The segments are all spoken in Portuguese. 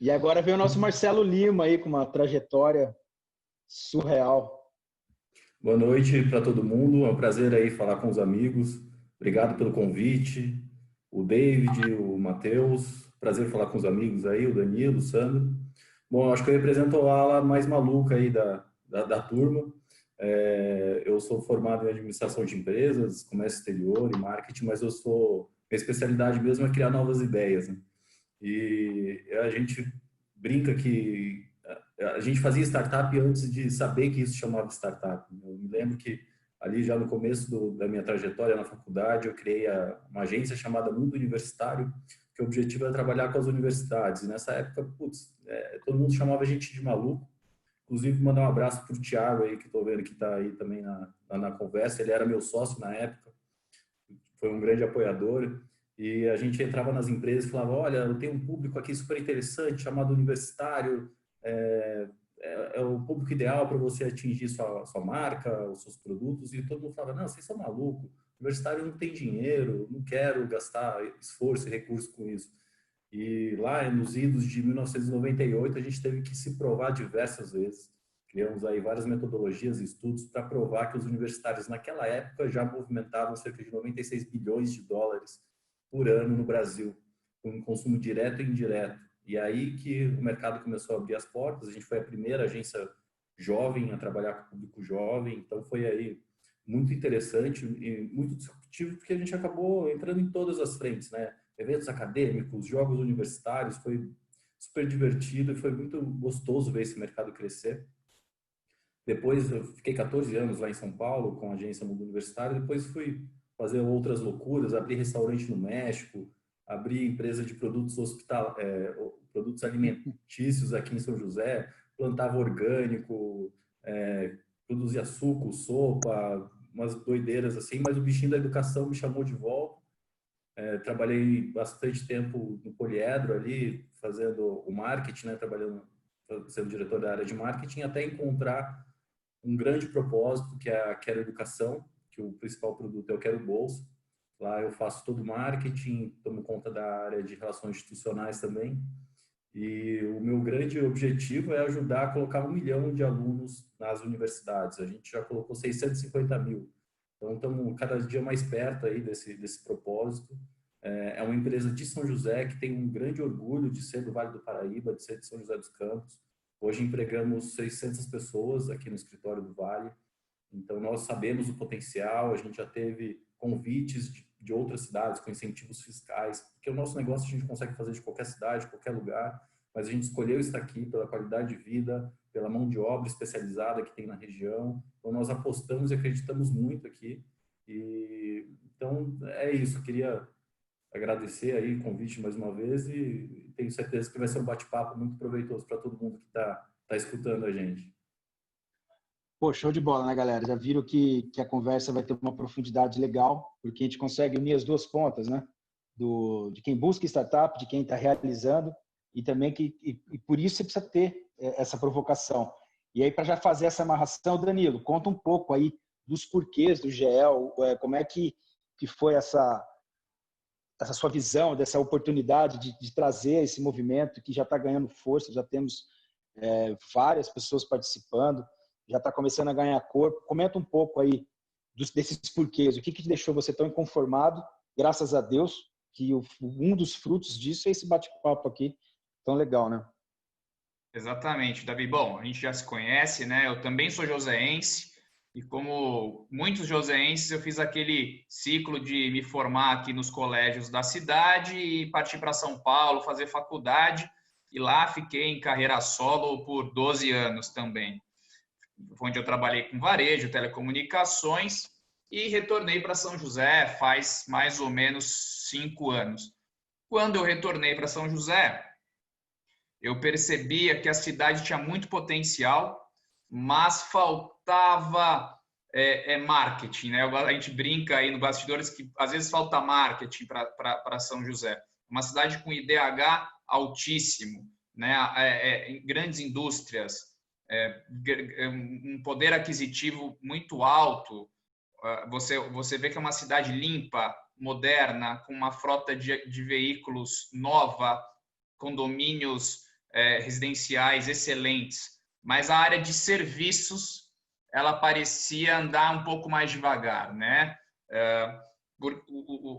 E agora vem o nosso Marcelo Lima aí com uma trajetória surreal. Boa noite para todo mundo, é um prazer aí falar com os amigos. Obrigado pelo convite. O David, o Matheus, prazer falar com os amigos aí, o Danilo, o Sandro. Bom, acho que eu represento a ala mais maluca aí da turma. Eu sou formado em administração de empresas, comércio exterior e marketing, mas minha especialidade mesmo é criar novas ideias, né? E a gente brinca que a gente fazia startup antes de saber que isso chamava startup. Eu me lembro que ali já no começo da minha trajetória na faculdade, eu criei uma agência chamada Mundo Universitário, que o objetivo era trabalhar com as universidades. E nessa época, todo mundo chamava a gente de maluco. Inclusive, mandar um abraço para o Thiago aí, que estou vendo que está aí também na conversa. Ele era meu sócio na época, foi um grande apoiador. E a gente entrava nas empresas e falava, olha, eu tenho um público aqui super interessante, chamado universitário, é o público ideal para você atingir sua marca, os seus produtos. E todo mundo falava, não, vocês são malucos, universitário não tem dinheiro, não quero gastar esforço e recurso com isso. E lá nos idos de 1998 a gente teve que se provar diversas vezes. Criamos aí várias metodologias e estudos para provar que os universitários naquela época já movimentavam cerca de 96 bilhões de dólares por ano no Brasil, com consumo direto e indireto. E aí que o mercado começou a abrir as portas, a gente foi a primeira agência jovem a trabalhar com o público jovem, então foi aí muito interessante e muito disruptivo, porque a gente acabou entrando em todas as frentes, né? Eventos acadêmicos, jogos universitários, foi super divertido e foi muito gostoso ver esse mercado crescer. Depois eu fiquei 14 anos lá em São Paulo com a agência Mundo Universitário, depois fui fazer outras loucuras, abrir restaurante no México, abrir empresa de produtos produtos alimentícios aqui em São José, plantava orgânico, produzia suco, sopa, umas doideiras assim, mas o bichinho da educação me chamou de volta. Trabalhei bastante tempo no Poliedro ali, fazendo o marketing, né, sendo diretor da área de marketing, até encontrar um grande propósito, que é a Quero Educação, que o principal produto é o Quero Bolsa. Lá eu faço todo o marketing, tomo conta da área de relações institucionais também. E o meu grande objetivo é ajudar a colocar 1 milhão de alunos nas universidades. A gente já colocou 650 mil. Então, estamos cada dia mais perto aí desse propósito. É uma empresa de São José que tem um grande orgulho de ser do Vale do Paraíba, de ser de São José dos Campos. Hoje empregamos 600 pessoas aqui no escritório do Vale. Então, nós sabemos o potencial, a gente já teve convites de outras cidades com incentivos fiscais, porque o nosso negócio a gente consegue fazer de qualquer cidade, qualquer lugar, mas a gente escolheu estar aqui pela qualidade de vida, pela mão de obra especializada que tem na região. Então, nós apostamos e acreditamos muito aqui. Então, é isso. Eu queria agradecer aí o convite mais uma vez e tenho certeza que vai ser um bate-papo muito proveitoso para todo mundo que está escutando a gente. Pô, show de bola, né, galera? Já viram que a conversa vai ter uma profundidade legal, porque a gente consegue unir as duas pontas, né? De quem busca startup, de quem está realizando, e também e por isso você precisa ter essa provocação. E aí, para já fazer essa amarração, Danilo, conta um pouco aí dos porquês do GEL, como é que foi essa sua visão, dessa oportunidade de trazer esse movimento que já está ganhando força, já temos várias pessoas participando, já está começando a ganhar corpo. Comenta um pouco aí desses porquês, o que te deixou você tão inconformado, graças a Deus, que um dos frutos disso é esse bate-papo aqui, tão legal, né? Exatamente, Davi. Bom, a gente já se conhece, né? Eu também sou joseense e como muitos joseenses, eu fiz aquele ciclo de me formar aqui nos colégios da cidade e partir para São Paulo, fazer faculdade, e lá fiquei em carreira solo por 12 anos também, onde eu trabalhei com varejo, telecomunicações, e retornei para São José faz mais ou menos 5 anos. Quando eu retornei para São José, eu percebia que a cidade tinha muito potencial, mas faltava marketing, né? A gente brinca aí no bastidores que às vezes falta marketing para São José. Uma cidade com IDH altíssimo, né? Grandes indústrias, um poder aquisitivo muito alto. Você vê que é uma cidade limpa, moderna, com uma frota de veículos nova, condomínios residenciais excelentes, mas a área de serviços ela parecia andar um pouco mais devagar, né?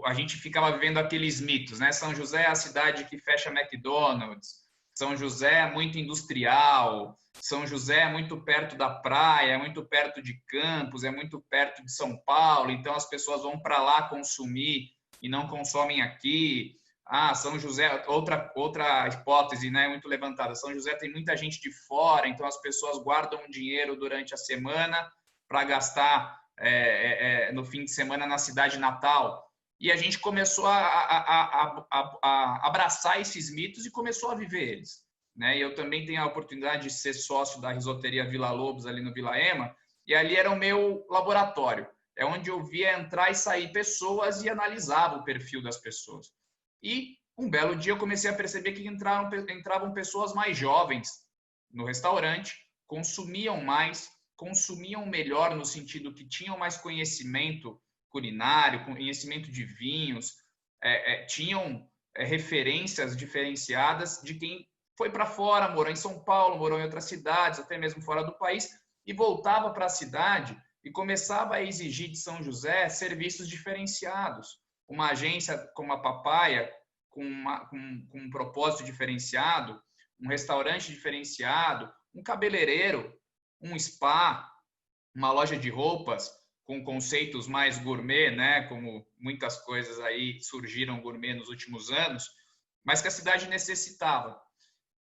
A gente ficava vivendo aqueles mitos, né? São José é a cidade que fecha McDonald's, São José é muito industrial, São José é muito perto da praia, é muito perto de Campos, é muito perto de São Paulo, então as pessoas vão para lá consumir e não consomem aqui. São José, outra hipótese, né, muito levantada. São José tem muita gente de fora, então as pessoas guardam dinheiro durante a semana para gastar no fim de semana na cidade natal. E a gente começou a abraçar esses mitos e começou a viver eles, né? E eu também tenho a oportunidade de ser sócio da Risoteria Vila Lobos, ali no Vila Ema, e ali era o meu laboratório. É onde eu via entrar e sair pessoas e analisava o perfil das pessoas. E um belo dia eu comecei a perceber que entravam pessoas mais jovens no restaurante, consumiam mais, consumiam melhor no sentido que tinham mais conhecimento culinário, conhecimento de vinhos, tinham referências diferenciadas de quem foi para fora, morou em São Paulo, morou em outras cidades, até mesmo fora do país, e voltava para a cidade e começava a exigir de São José serviços diferenciados. Uma agência como a Papaya, com um propósito diferenciado, um restaurante diferenciado, um cabeleireiro, um spa, uma loja de roupas com conceitos mais gourmet, né? Como muitas coisas aí surgiram gourmet nos últimos anos, mas que a cidade necessitava.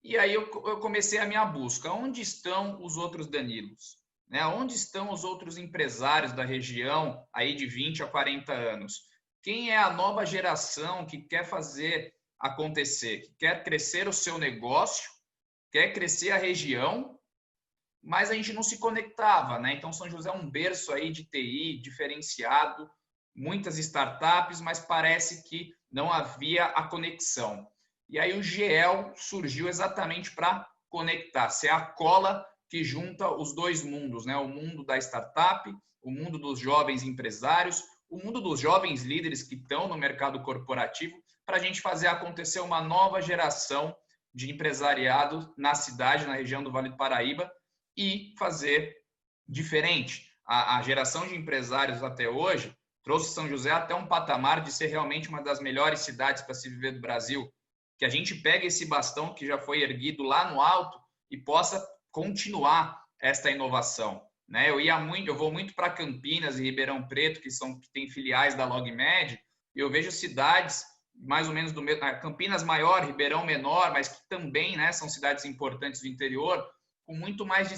E aí eu comecei a minha busca. Onde estão os outros Danilos? Né? Onde estão os outros empresários da região aí de 20 a 40 anos? Quem é a nova geração que quer fazer acontecer, que quer crescer o seu negócio, quer crescer a região, mas a gente não se conectava, né? Então, São José é um berço aí de TI diferenciado, muitas startups, mas parece que não havia a conexão. E aí o GEL surgiu exatamente para conectar, ser a cola que junta os dois mundos, né? O mundo da startup, o mundo dos jovens empresários, o mundo dos jovens líderes que estão no mercado corporativo, para a gente fazer acontecer uma nova geração de empresariado na cidade, na região do Vale do Paraíba, e fazer diferente. A geração de empresários até hoje trouxe São José até um patamar de ser realmente uma das melhores cidades para se viver do Brasil. Que a gente pegue esse bastão que já foi erguido lá no alto e possa continuar esta inovação. Né? Eu vou muito para Campinas e Ribeirão Preto, que tem filiais da LogMed, e eu vejo cidades mais ou menos do mesmo, Campinas maior, Ribeirão menor, mas que também, né, são cidades importantes do interior, com muito mais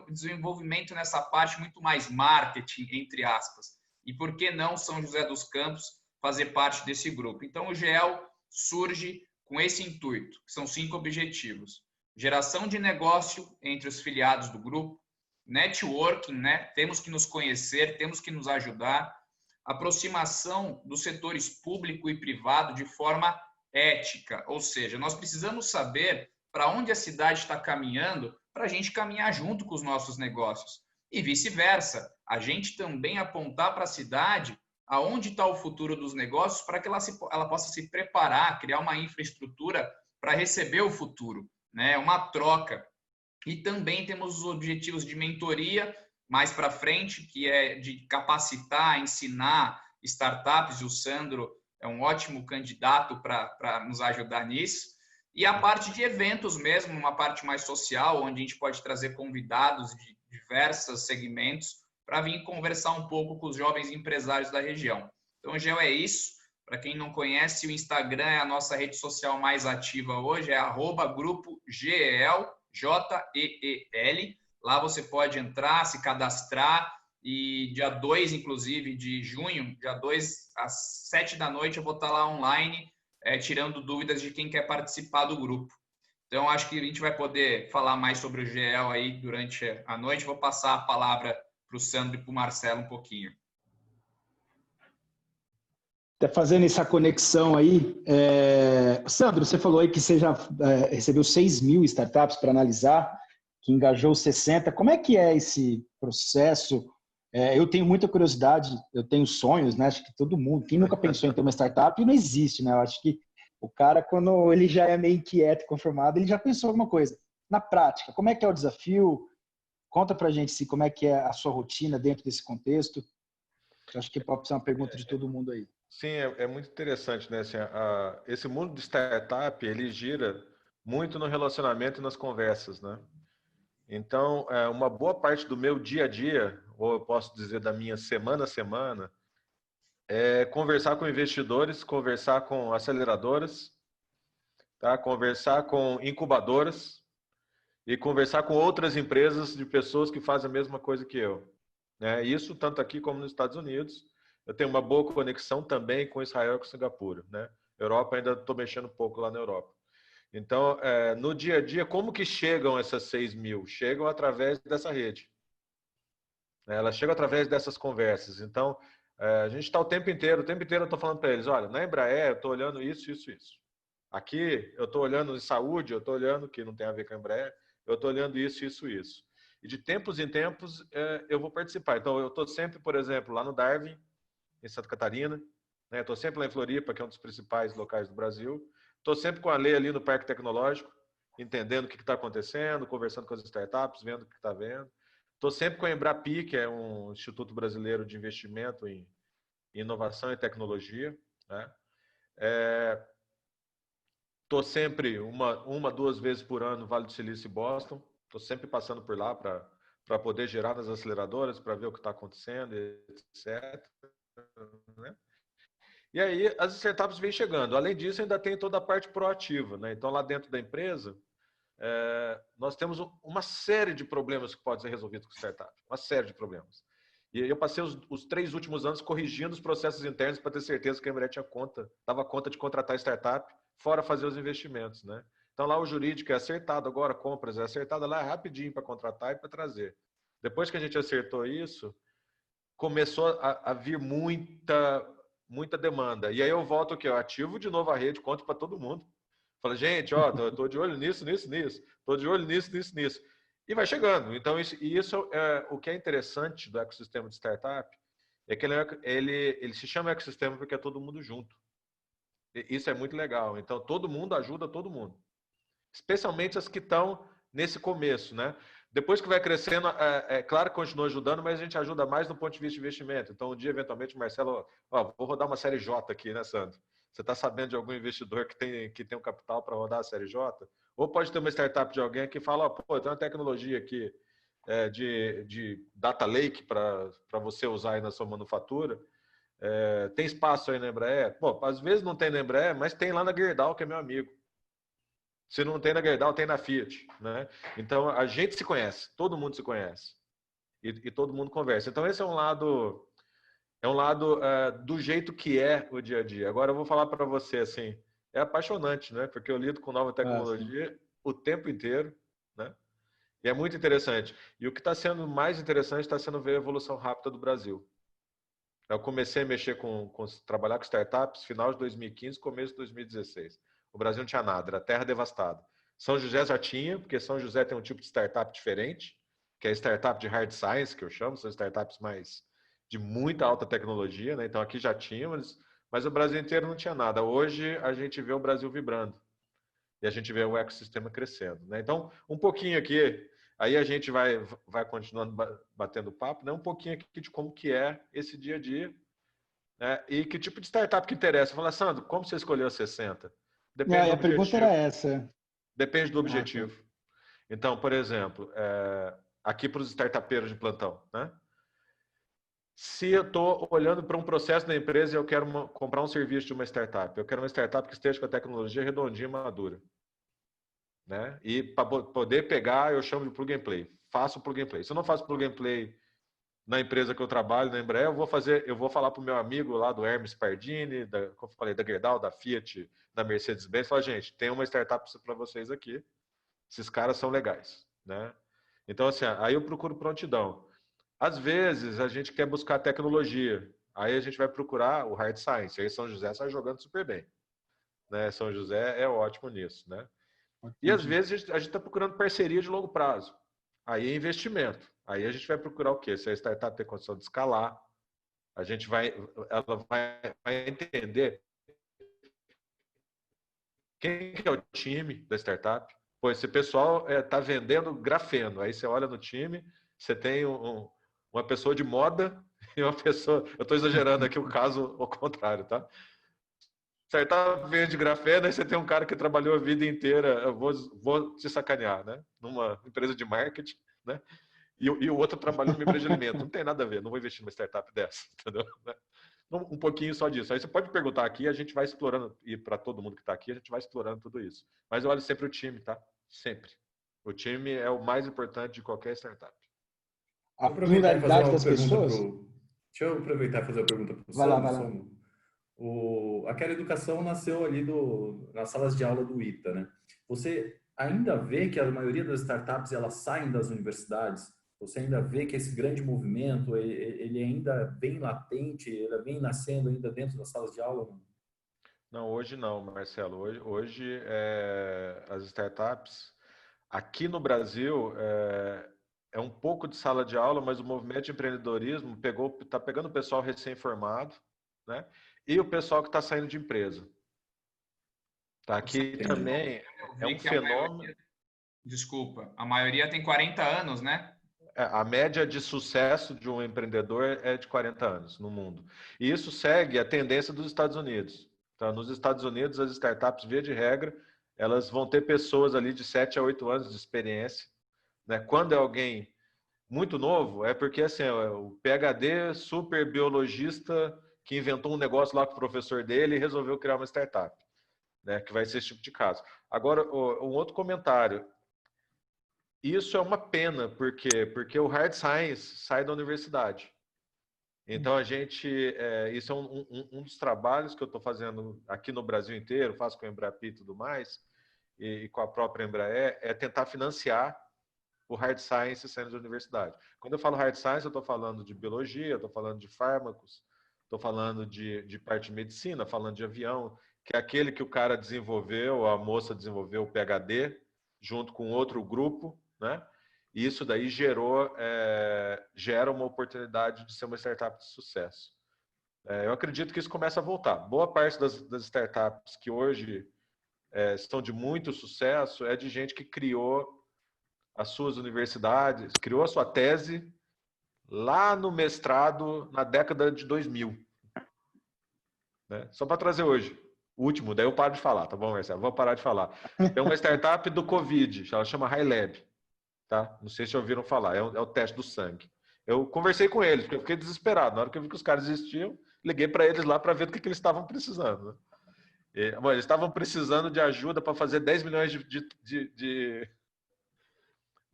desenvolvimento nessa parte, muito mais marketing, entre aspas. E por que não São José dos Campos fazer parte desse grupo? Então o GEL surge com esse intuito, que são 5 objetivos. Geração de negócio entre os filiados do grupo, networking, né? Temos que nos conhecer, temos que nos ajudar, aproximação dos setores público e privado de forma ética, ou seja, nós precisamos saber para onde a cidade está caminhando para a gente caminhar junto com os nossos negócios e vice-versa, a gente também apontar para a cidade aonde está o futuro dos negócios para que ela possa se preparar, criar uma infraestrutura para receber o futuro, né? Uma troca. E também temos os objetivos de mentoria mais para frente, que é de capacitar, ensinar startups, e o Sandro é um ótimo candidato para nos ajudar nisso. E a parte de eventos mesmo, uma parte mais social, onde a gente pode trazer convidados de diversos segmentos para vir conversar um pouco com os jovens empresários da região. Então, o GEL é isso. Para quem não conhece, o Instagram é a nossa rede social mais ativa hoje, é @grupogel, J-E-E-L. Lá você pode entrar, se cadastrar e dia 2, inclusive, de junho, dia 2 às 7 da noite, eu vou estar lá online tirando dúvidas de quem quer participar do grupo. Então, acho que a gente vai poder falar mais sobre o GEL aí durante a noite. Vou passar a palavra para o Sandro e para o Marcelo um pouquinho. Tá fazendo essa conexão aí, Sandro, você falou aí que você já recebeu 6.000 startups para analisar, que engajou 60. Como é que é esse processo? Eu tenho muita curiosidade, eu tenho sonhos, né? Acho que todo mundo, quem nunca pensou em ter uma startup, não existe, né? Eu acho que O cara, quando ele já é meio inquieto, conformado, ele já pensou alguma coisa. Na prática, como é que é o desafio? Conta pra gente assim, como é que é a sua rotina dentro desse contexto. Eu acho que pode ser uma pergunta de todo mundo aí. Sim, é muito interessante, né? Assim, esse mundo de startup, ele gira muito no relacionamento e nas conversas, né? Então, uma boa parte do meu dia a dia, ou eu posso dizer da minha semana a semana, é conversar com investidores, conversar com aceleradoras, tá? Conversar com incubadoras e conversar com outras empresas de pessoas que fazem a mesma coisa que eu, né? Isso tanto aqui como nos Estados Unidos. Eu tenho uma boa conexão também com Israel e com Singapura, né? Europa, ainda estou mexendo um pouco lá na Europa. Então, no dia a dia, como que chegam essas 6.000? Chegam através dessa rede, né? Elas chegam através dessas conversas. Então, a gente está o tempo inteiro eu estou falando para eles, olha, na Embraer eu estou olhando isso, isso, isso. Aqui eu estou olhando em saúde, eu estou olhando, que não tem a ver com a Embraer, eu estou olhando isso, isso, isso. E de tempos em tempos eu vou participar. Então, eu estou sempre, por exemplo, lá no Darwin, em Santa Catarina, né? Estou sempre lá em Floripa, que é um dos principais locais do Brasil. Estou sempre com a Lei ali no Parque Tecnológico, entendendo o que está acontecendo, conversando com as startups, vendo o que está vendo. Estou sempre com a Embrapi, que é um Instituto Brasileiro de Investimento em Inovação e Tecnologia, né? Estou sempre duas vezes por ano no Vale do Silício e Boston. Estou sempre passando por lá para poder gerar nas aceleradoras, para ver o que está acontecendo, etc. Né? E aí as startups vêm chegando. Além disso, ainda tem toda a parte proativa, né? Então, lá dentro da empresa, nós temos uma série de problemas que podem ser resolvidos com startup. Uma série de problemas. E eu passei os 3 últimos anos corrigindo os processos internos para ter certeza que a Embraer dava conta de contratar startup, fora fazer os investimentos, né? Então, lá o jurídico é acertado, agora compras é acertada lá rapidinho para contratar e para trazer. Depois que a gente acertou isso, começou a vir muita demanda. E aí eu volto aqui, eu ativo de novo a rede, conto para todo mundo. Falo, gente, ó, tô de olho nisso, nisso, nisso. Tô de olho nisso, nisso, nisso. E vai chegando. Então, isso é o que é interessante do ecossistema de startup, é que ele se chama ecossistema porque é todo mundo junto. Isso é muito legal. Então, todo mundo ajuda todo mundo. Especialmente as que estão nesse começo, né? Depois que vai crescendo, claro que continua ajudando, mas a gente ajuda mais do ponto de vista de investimento. Então, um dia, eventualmente, Marcelo, vou rodar uma série J aqui, né, Sandro? Você está sabendo de algum investidor que tem um capital para rodar a série J? Ou pode ter uma startup de alguém que fala, pô, tem uma tecnologia aqui de data lake para você usar aí na sua manufatura. Tem espaço aí na Embraer? Pô, às vezes não tem na Embraer, mas tem lá na Gerdau, que é meu amigo. Se não tem na Gerdau, tem na Fiat, né? Então, a gente se conhece, todo mundo se conhece. E todo mundo conversa. Então, esse é um lado do jeito que é o dia a dia. Agora, eu vou falar para você, assim, é apaixonante, né? Porque eu lido com nova tecnologia o tempo inteiro, né? E é muito interessante. E o que está sendo mais interessante está sendo ver a evolução rápida do Brasil. Eu comecei a mexer trabalhar com startups final de 2015, começo de 2016. O Brasil não tinha nada, era terra devastada. São José já tinha, porque São José tem um tipo de startup diferente, que é startup de hard science, que eu chamo, são startups mais de muita alta tecnologia, né? Então aqui já tinha, mas o Brasil inteiro não tinha nada. Hoje a gente vê o Brasil vibrando e a gente vê o ecossistema crescendo, né? Então, um pouquinho aqui, aí a gente vai continuando batendo papo, né? Um pouquinho aqui de como que é esse dia a dia, né? E que tipo de startup que interessa. Fala, Sandro, como você escolheu 60? Depende do A pergunta era objetivo. essa. Depende do objetivo. Então, por exemplo, aqui para os startupeiros de plantão, né? Se eu estou olhando para um processo da empresa e eu quero comprar um serviço de uma startup, eu quero uma startup que esteja com a tecnologia redondinha e madura, né? E para poder pegar, eu chamo de plug and play. Faço plug and play. Se eu não faço plug and play na empresa que eu trabalho, na Embraer, eu vou falar para o meu amigo lá do Hermes Pardini, como eu falei, da Gerdau, da Fiat, da Mercedes-Benz, falar, gente, tem uma startup para vocês aqui, esses caras são legais, né? Então, assim, aí eu procuro prontidão. Às vezes, a gente quer buscar tecnologia, aí a gente vai procurar o hard science, aí São José está jogando super bem, né? São José é ótimo nisso, né? E às vezes a gente está procurando parceria de longo prazo. Aí é investimento. Aí a gente vai procurar o quê? Se a startup tem condição de escalar, ela vai entender Quem que é o time da startup? Pô, esse pessoal está vendendo grafeno. Aí você olha no time, você tem uma pessoa de moda e uma pessoa... Eu estou exagerando aqui o caso ao contrário, tá? Startup vende grafeno, aí você tem um cara que trabalhou a vida inteira, eu vou te sacanear, né? Numa empresa de marketing, né? E o outro trabalhou numa empresa de alimento. Não tem nada a ver, não vou investir numa startup dessa, entendeu? Um pouquinho só disso. Aí você pode perguntar aqui, a gente vai explorando, e para todo mundo que está aqui, a gente vai explorando tudo isso. Mas eu olho sempre o time, tá? Sempre. O time é o mais importante de qualquer startup. A pluralidade das pessoas? Deixa eu aproveitar e fazer uma pergunta para o Vai lá, Sandro. Aquela educação nasceu ali nas salas de aula do ITA, né? Você ainda vê que a maioria das startups elas saem das universidades? Você ainda vê que esse grande movimento, ele ainda é bem latente, ele vem nascendo ainda dentro das salas de aula? Não, hoje não, Marcelo. Hoje as startups, aqui no Brasil, é um pouco de sala de aula, mas o movimento de empreendedorismo está pegando o pessoal recém-formado, né? E o pessoal que está saindo de empresa. Tá, aqui também é um fenômeno... Desculpa, a maioria tem 40 anos, né? A média de sucesso de um empreendedor é de 40 anos no mundo. E isso segue a tendência dos Estados Unidos. Então, nos Estados Unidos, as startups, via de regra, elas vão ter pessoas ali de 7 a 8 anos de experiência, né? Quando é alguém muito novo, é porque assim, o PhD super biologista que inventou um negócio lá com o professor dele e resolveu criar uma startup, né? Que vai ser esse tipo de caso. Agora, um outro comentário. Isso é uma pena, por quê? Porque o hard science sai da universidade. Então, isso é um dos trabalhos que eu estou fazendo aqui no Brasil inteiro, faço com a Embrapi e tudo mais, e com a própria Embraer, é tentar financiar o hard science saindo da universidade. Quando eu falo hard science, eu estou falando de biologia, estou falando de fármacos, estou falando de parte de medicina, falando de avião, que é aquele que o cara desenvolveu, a moça desenvolveu o PhD, junto com outro grupo, né? E isso daí gera uma oportunidade de ser uma startup de sucesso. Eu acredito que isso começa a voltar. Boa parte das startups que hoje estão de muito sucesso é de gente que criou as suas universidades, criou a sua tese lá no mestrado na década de 2000. Né? Só para trazer hoje. O último, daí eu paro de falar, tá bom, Marcelo? Vou parar de falar. Tem uma startup do Covid, ela chama HiLab. Tá? Não sei se ouviram falar, é o teste do sangue. Eu conversei com eles, porque eu fiquei desesperado. Na hora que eu vi que os caras existiam, liguei para eles lá para ver do que eles estavam precisando. Né? Eles estavam precisando de ajuda para fazer 10 milhões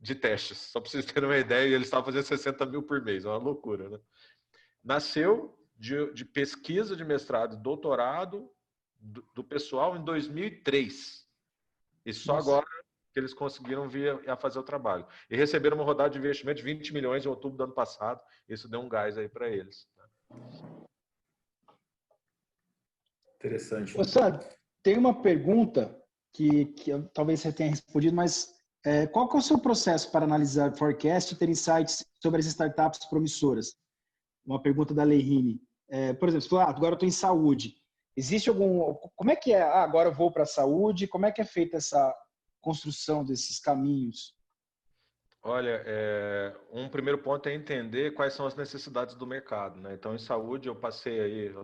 de testes. Só para vocês terem uma ideia, eles estavam fazendo 60 mil por mês, é uma loucura. Né? Nasceu de pesquisa de mestrado e doutorado do pessoal em 2003. E só agora que eles conseguiram vir a fazer o trabalho. E receberam uma rodada de investimento de 20 milhões em outubro do ano passado. Isso deu um gás aí para eles. Interessante. Ô, Sandro, tem uma pergunta que talvez você tenha respondido, mas qual que é o seu processo para analisar forecast e ter insights sobre as startups promissoras? Uma pergunta da Leihine. Por exemplo, você falou, agora eu estou em saúde. Existe como é que é? Agora eu vou para a saúde. Como é que é feita essa construção desses caminhos? Olha, um primeiro ponto é entender quais são as necessidades do mercado. Né? Então, em saúde, eu passei aí,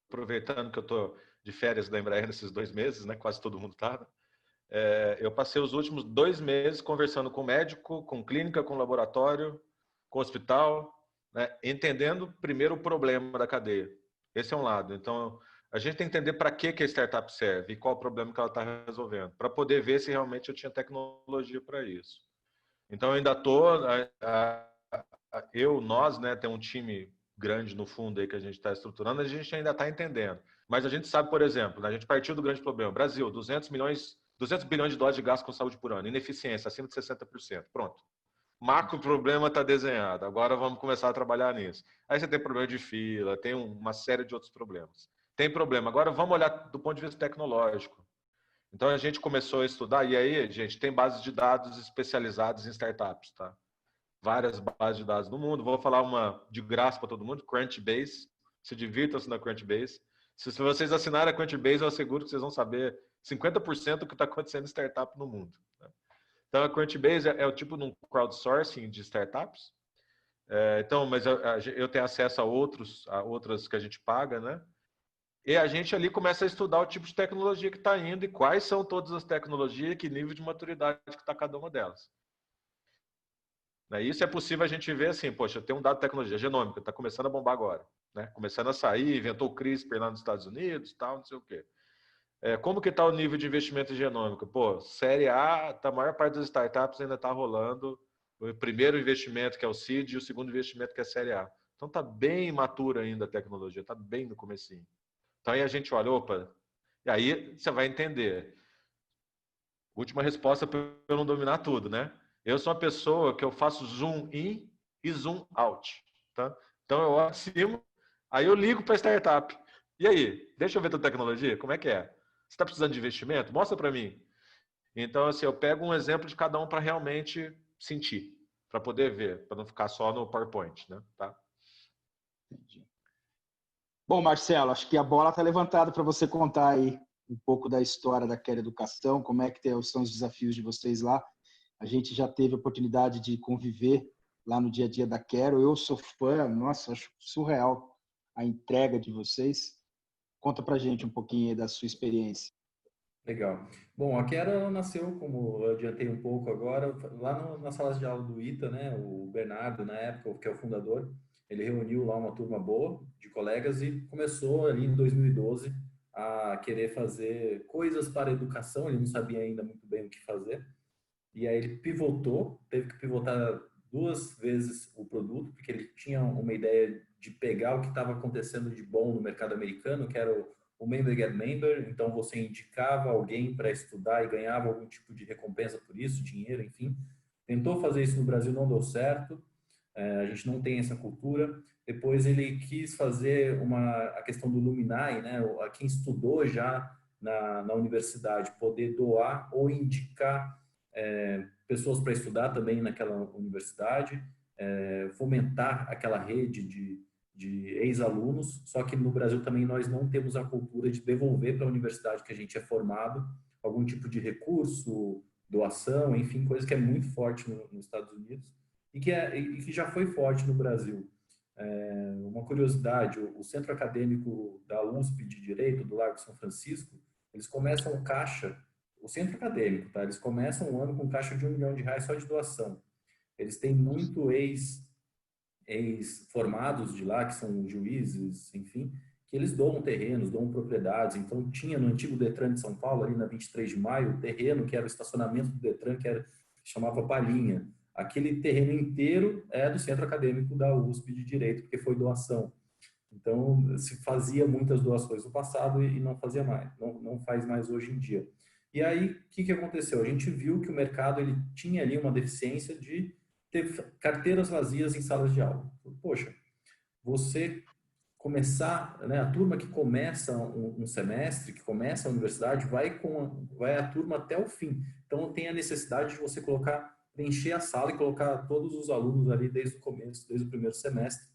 aproveitando que eu estou de férias da Embraer nesses 2 meses, né? Quase todo mundo está. Eu passei os últimos 2 meses conversando com médico, com clínica, com laboratório, com hospital, né? Entendendo primeiro o problema da cadeia. Esse é um lado. Então, a gente tem que entender para que a startup serve e qual o problema que ela está resolvendo, para poder ver se realmente eu tinha tecnologia para isso. Então, eu ainda estou... nós, né, tem um time grande no fundo aí que a gente está estruturando, a gente ainda está entendendo. Mas a gente sabe, por exemplo, a gente partiu do grande problema. Brasil, 200 bilhões de dólares de gasto com saúde por ano. Ineficiência, acima de 60%. Pronto. Macro problema está desenhado. Agora vamos começar a trabalhar nisso. Aí você tem problema de fila, tem uma série de outros problemas. Tem problema. Agora vamos olhar do ponto de vista tecnológico. Então a gente começou a estudar, e aí, gente, tem bases de dados especializadas em startups, tá? Várias bases de dados no mundo. Vou falar uma de graça para todo mundo, Crunchbase. Se divirtam-se na Crunchbase. Se vocês assinarem a Crunchbase, eu asseguro que vocês vão saber 50% do que está acontecendo em startup no mundo. Né? Então, a Crunchbase é o tipo de um crowdsourcing de startups. Então, mas eu tenho acesso a outras que a gente paga, né? E a gente ali começa a estudar o tipo de tecnologia que está indo e quais são todas as tecnologias, que nível de maturidade que está cada uma delas. Isso é possível a gente ver assim, poxa, tem um dado de tecnologia genômica, está começando a bombar agora, né? Começando a sair, inventou o CRISPR lá nos Estados Unidos, tal, não sei o quê. Como que está o nível de investimento em genômica? Pô, série A, a maior parte das startups ainda está rolando o primeiro investimento, que é o seed, e o segundo investimento, que é a série A. Então está bem matura ainda a tecnologia, está bem no comecinho. Então aí a gente olha, opa, e aí você vai entender. Última resposta para eu não dominar tudo, né? Eu sou uma pessoa que eu faço zoom in e zoom out, tá? Então eu olho acima, aí eu ligo para a startup. E aí, deixa eu ver tua tecnologia, como é que é? Você está precisando de investimento? Mostra para mim. Então, assim, eu pego um exemplo de cada um para realmente sentir, para poder ver, para não ficar só no PowerPoint, né? Tá? Entendi. Bom, Marcelo, acho que a bola está levantada para você contar aí um pouco da história da Quero Educação, como é que são os desafios de vocês lá. A gente já teve a oportunidade de conviver lá no dia a dia da Quero. Eu sou fã, nossa, acho surreal a entrega de vocês. Conta pra gente um pouquinho aí da sua experiência. Legal. Bom, a Quero nasceu, como eu adiantei um pouco agora, lá nas salas de aula do ITA, né? O Bernardo, na época, que é o fundador, ele reuniu lá uma turma boa de colegas e começou ali em 2012 a querer fazer coisas para a educação. Ele não sabia ainda muito bem o que fazer. E aí ele pivotou, teve que pivotar 2 vezes o produto, porque ele tinha uma ideia de pegar o que estava acontecendo de bom no mercado americano, que era o Member Get Member. Então você indicava alguém para estudar e ganhava algum tipo de recompensa por isso, dinheiro, enfim. Tentou fazer isso no Brasil, não deu certo. A gente não tem essa cultura. Depois ele quis fazer a questão do Luminai, né? Quem estudou já na universidade poder doar ou indicar pessoas para estudar também naquela universidade, fomentar aquela rede de ex-alunos. Só que no Brasil também nós não temos a cultura de devolver para a universidade que a gente é formado algum tipo de recurso, doação, enfim, coisa que é muito forte nos Estados Unidos e que já foi forte no Brasil. Uma curiosidade, o Centro Acadêmico da USP de Direito, do Largo São Francisco, eles começam o caixa, o centro acadêmico, tá? Eles começam o ano com caixa de R$1 milhão só de doação. Eles têm muito ex-formados de lá, que são juízes, enfim, que eles doam terrenos, doam propriedades. Então, tinha no antigo Detran de São Paulo, ali na 23 de maio, o terreno que era o estacionamento do Detran, que chamava Palhinha. Aquele terreno inteiro é do Centro Acadêmico da USP de Direito, porque foi doação. Então, se fazia muitas doações no passado e não fazia mais, não faz mais hoje em dia. E aí, o que aconteceu? A gente viu que o mercado ele tinha ali uma deficiência de ter carteiras vazias em salas de aula. Poxa, você começar, né, a turma que começa um semestre, que começa a universidade, vai a turma até o fim. Então, tem a necessidade de você preencher a sala e colocar todos os alunos ali desde o começo, desde o primeiro semestre.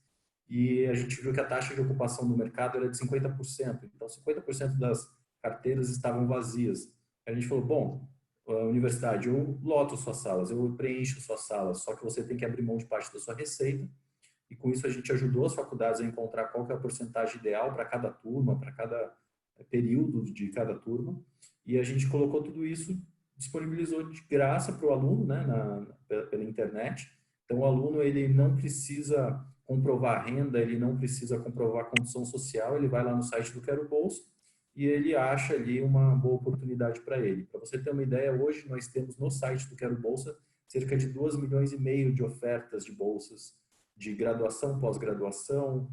E a gente viu que a taxa de ocupação do mercado era de 50%. Então, 50% das carteiras estavam vazias. A gente falou, bom, a universidade, eu loto suas salas, eu preencho suas salas, só que você tem que abrir mão de parte da sua receita. E com isso a gente ajudou as faculdades a encontrar qual que é a porcentagem ideal para cada turma, para cada período de cada turma. E a gente colocou tudo isso, disponibilizou de graça para o aluno, né, pela internet. Então o aluno ele não precisa comprovar renda, ele não precisa comprovar condição social, ele vai lá no site do Quero Bolsa e ele acha ali uma boa oportunidade para ele. Para você ter uma ideia, hoje nós temos no site do Quero Bolsa cerca de 2,5 milhões de ofertas de bolsas de graduação, pós-graduação.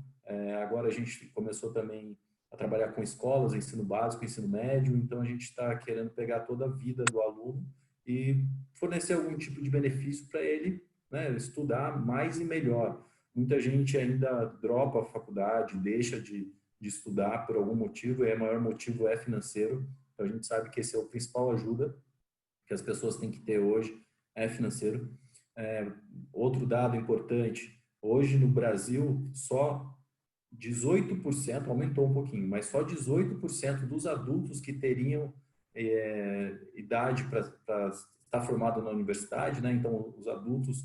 Agora a gente começou também a trabalhar com escolas, ensino básico, ensino médio, então a gente está querendo pegar toda a vida do aluno e fornecer algum tipo de benefício para ele, né, estudar mais e melhor. Muita gente ainda dropa a faculdade, deixa de estudar por algum motivo, e o maior motivo é financeiro. Então a gente sabe que esse é o principal ajuda que as pessoas têm que ter hoje, é financeiro. Outro dado importante, hoje no Brasil, só 18%, aumentou um pouquinho, mas só 18% dos adultos que teriam idade para estar formado na universidade, né? Então, os adultos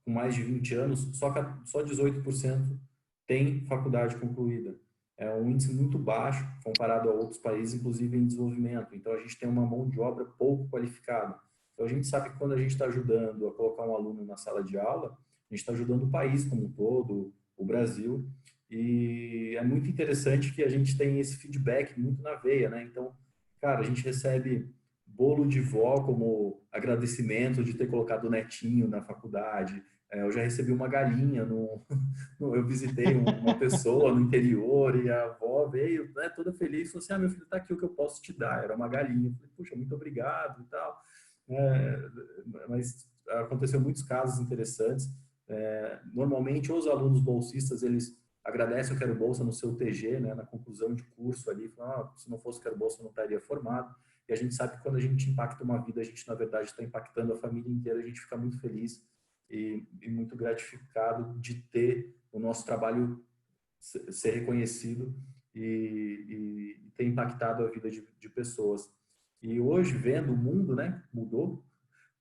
com mais de 20 anos, só 18% tem faculdade concluída. É um índice muito baixo comparado a outros países, inclusive em desenvolvimento. Então, a gente tem uma mão de obra pouco qualificada. Então, a gente sabe que quando a gente está ajudando a colocar um aluno na sala de aula, a gente está ajudando o país como um todo, o Brasil. E é muito interessante que a gente tem esse feedback muito na veia, né? Então, cara, a gente recebe bolo de vó como agradecimento de ter colocado o netinho na faculdade. Eu já recebi uma galinha eu visitei uma pessoa no interior e a avó veio, né, toda feliz, falou assim, meu filho, tá aqui o que eu posso te dar. Era uma galinha. Eu falei, puxa, muito obrigado e tal. Mas aconteceu muitos casos interessantes. Normalmente, os alunos bolsistas, eles agradecem o Quero Bolsa no seu TG, né, na conclusão de curso ali, falam, se não fosse o Quero Bolsa, eu não estaria formado. E a gente sabe que quando a gente impacta uma vida, a gente, na verdade, está impactando a família inteira, a gente fica muito feliz e muito gratificado de ter o nosso trabalho ser reconhecido e ter impactado a vida de pessoas. E hoje, vendo o mundo, né, mudou.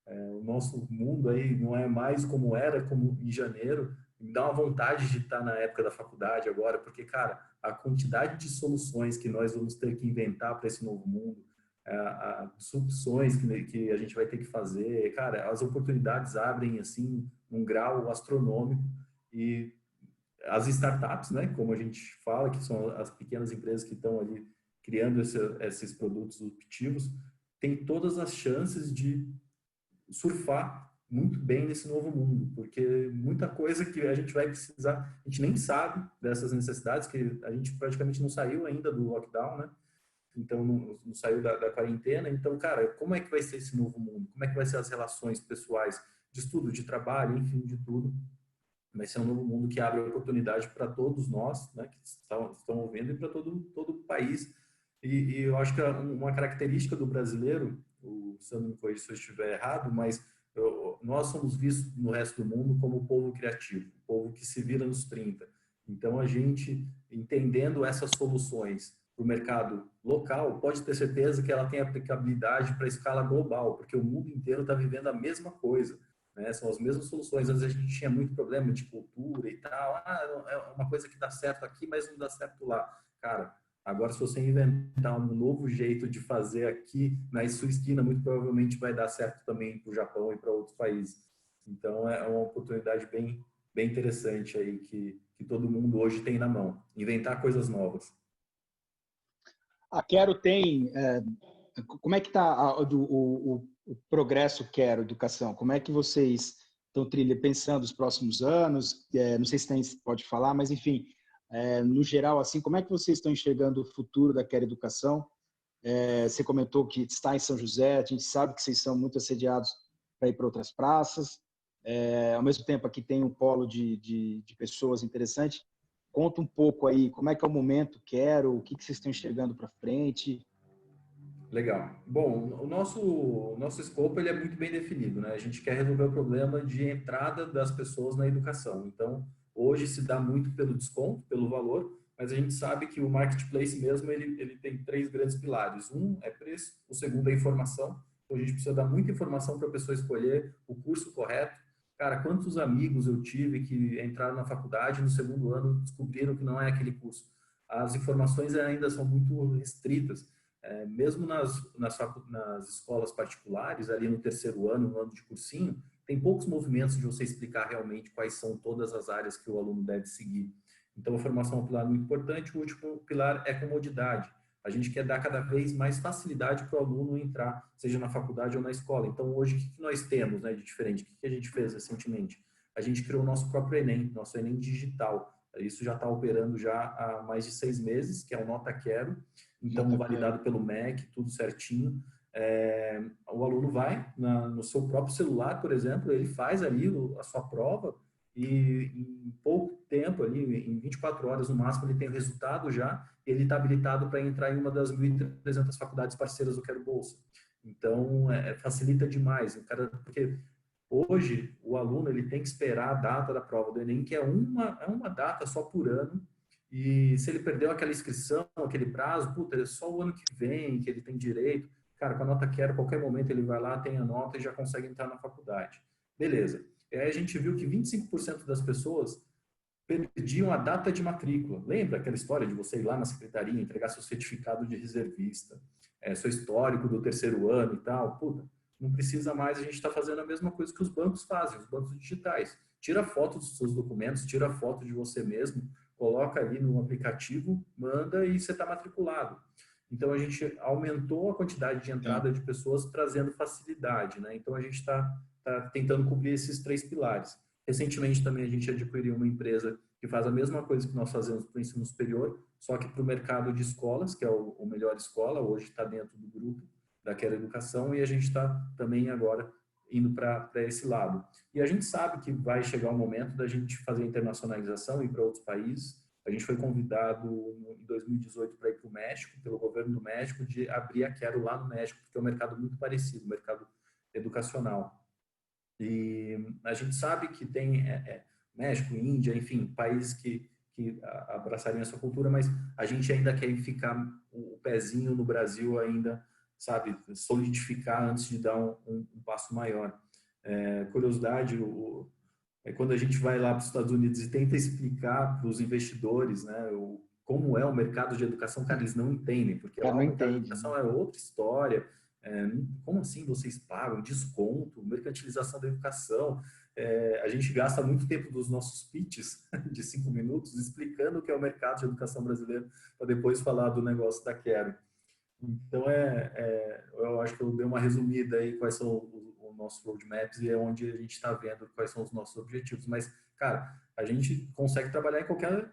O nosso mundo aí não é mais como era como em janeiro. Me dá uma vontade de estar na época da faculdade agora, porque, cara, a quantidade de soluções que nós vamos ter que inventar para esse novo mundo, as opções que a gente vai ter que fazer, cara, as oportunidades abrem assim um grau astronômico. E as startups, né, como a gente fala, que são as pequenas empresas que estão ali criando esses produtos disruptivos, tem todas as chances de surfar muito bem nesse novo mundo, porque muita coisa que a gente vai precisar, a gente nem sabe dessas necessidades, que a gente praticamente não saiu ainda do lockdown, né? Então não saiu da quarentena. Então, cara, como é que vai ser esse novo mundo? Como é que vai ser as relações pessoais, de estudo, de trabalho, enfim, de tudo? Vai ser um novo mundo que abre oportunidade para todos nós, né, que estão ouvindo, e para todo o país. E eu acho que uma característica do brasileiro, o Sandro me corrija se eu estiver errado, mas nós somos vistos no resto do mundo como o povo criativo, o povo que se vira nos 30. Então, a gente, entendendo essas soluções para o mercado local, pode ter certeza que ela tem aplicabilidade para a escala global, porque o mundo inteiro está vivendo a mesma coisa. Né? São as mesmas soluções. Às vezes a gente tinha muito problema de cultura e tal. É uma coisa que dá certo aqui, mas não dá certo lá. Cara, agora se você inventar um novo jeito de fazer aqui na sua esquina, muito provavelmente vai dar certo também para o Japão e para outros países. Então é uma oportunidade bem interessante aí que todo mundo hoje tem na mão. Inventar coisas novas. A Quero tem... como é que está o progresso Quero Educação? Como é que vocês estão pensando os próximos anos? Não sei se pode falar, mas enfim, no geral, assim, como é que vocês estão enxergando o futuro da Quero Educação? Você comentou que está em São José, a gente sabe que vocês são muito assediados para ir para outras praças. Ao mesmo tempo, aqui tem um polo de pessoas interessante. Conta um pouco aí, como é que é o momento Quero, o que vocês estão enxergando para frente? Legal. Bom, o nosso escopo ele é muito bem definido, né? A gente quer resolver o problema de entrada das pessoas na educação. Então, hoje se dá muito pelo desconto, pelo valor, mas a gente sabe que o marketplace mesmo ele tem 3 grandes pilares. Um é preço, o segundo é informação. Então, a gente precisa dar muita informação para a pessoa escolher o curso correto. Cara, quantos amigos eu tive que entraram na faculdade e no segundo ano descobriram que não é aquele curso? As informações ainda são muito restritas. Mesmo nas escolas particulares, ali no terceiro ano, no ano de cursinho, tem poucos movimentos de você explicar realmente quais são todas as áreas que o aluno deve seguir. Então, a formação é um pilar muito importante. O último pilar é comodidade. A gente quer dar cada vez mais facilidade para o aluno entrar, seja na faculdade ou na escola. Então, hoje, o que nós temos, né, de diferente? O que a gente fez recentemente? A gente criou o nosso próprio Enem, nosso Enem digital. Isso já está operando já há mais de 6 meses, que é o Nota Quero. Então, validado pelo MEC, tudo certinho. O aluno vai no seu próprio celular, por exemplo, ele faz ali a sua prova e em pouco tempo, ali, em 24 horas no máximo, ele tem o resultado já, e ele está habilitado para entrar em uma das 1.300 faculdades parceiras do Quero Bolsa. Então, facilita demais. Porque hoje, o aluno ele tem que esperar a data da prova do Enem, que é uma data só por ano. E se ele perdeu aquela inscrição, aquele prazo, puta, é só o ano que vem que ele tem direito. cara, com a nota Quero, a qualquer momento ele vai lá, tem a nota e já consegue entrar na faculdade. Beleza. E aí a gente viu que 25% das pessoas perdiam a data de matrícula. Lembra aquela história de você ir lá na secretaria, entregar seu certificado de reservista, seu histórico do terceiro ano e tal? Puta, não precisa mais, a gente está fazendo a mesma coisa que os bancos fazem, os bancos digitais. Tira foto dos seus documentos, tira foto de você mesmo, coloca ali no aplicativo, manda e você está matriculado. Então, a gente aumentou a quantidade de entrada de pessoas, trazendo facilidade, né? Então, a gente está tentando cobrir esses 3 pilares. Recentemente, também, a gente adquiriu uma empresa que faz a mesma coisa que nós fazemos para o ensino superior, só que para o mercado de escolas, que é o Melhor Escola, hoje está dentro do grupo da Quero Educação, e a gente está também agora indo para esse lado. E a gente sabe que vai chegar o momento da gente fazer a internacionalização e ir para outros países. A gente foi convidado em 2018 para ir para o México, pelo governo do México, de abrir a Quero lá no México, porque é um mercado muito parecido, um mercado educacional. E a gente sabe que tem México, Índia, enfim, países que abraçariam essa cultura, mas a gente ainda quer ficar o pezinho no Brasil ainda, sabe, solidificar antes de dar um passo maior. Curiosidade, quando a gente vai lá para os Estados Unidos e tenta explicar para os investidores, né, como é o mercado de educação, cara, eles não entendem, porque o mercado de educação é outra história. Como assim vocês pagam desconto, mercantilização da educação? A gente gasta muito tempo dos nossos pitches de 5 minutos explicando o que é o mercado de educação brasileiro para depois falar do negócio da Quero. Então, eu acho que eu dei uma resumida aí quais são os nossos roadmaps e é onde a gente está vendo quais são os nossos objetivos. Mas, cara, a gente consegue trabalhar em qualquer...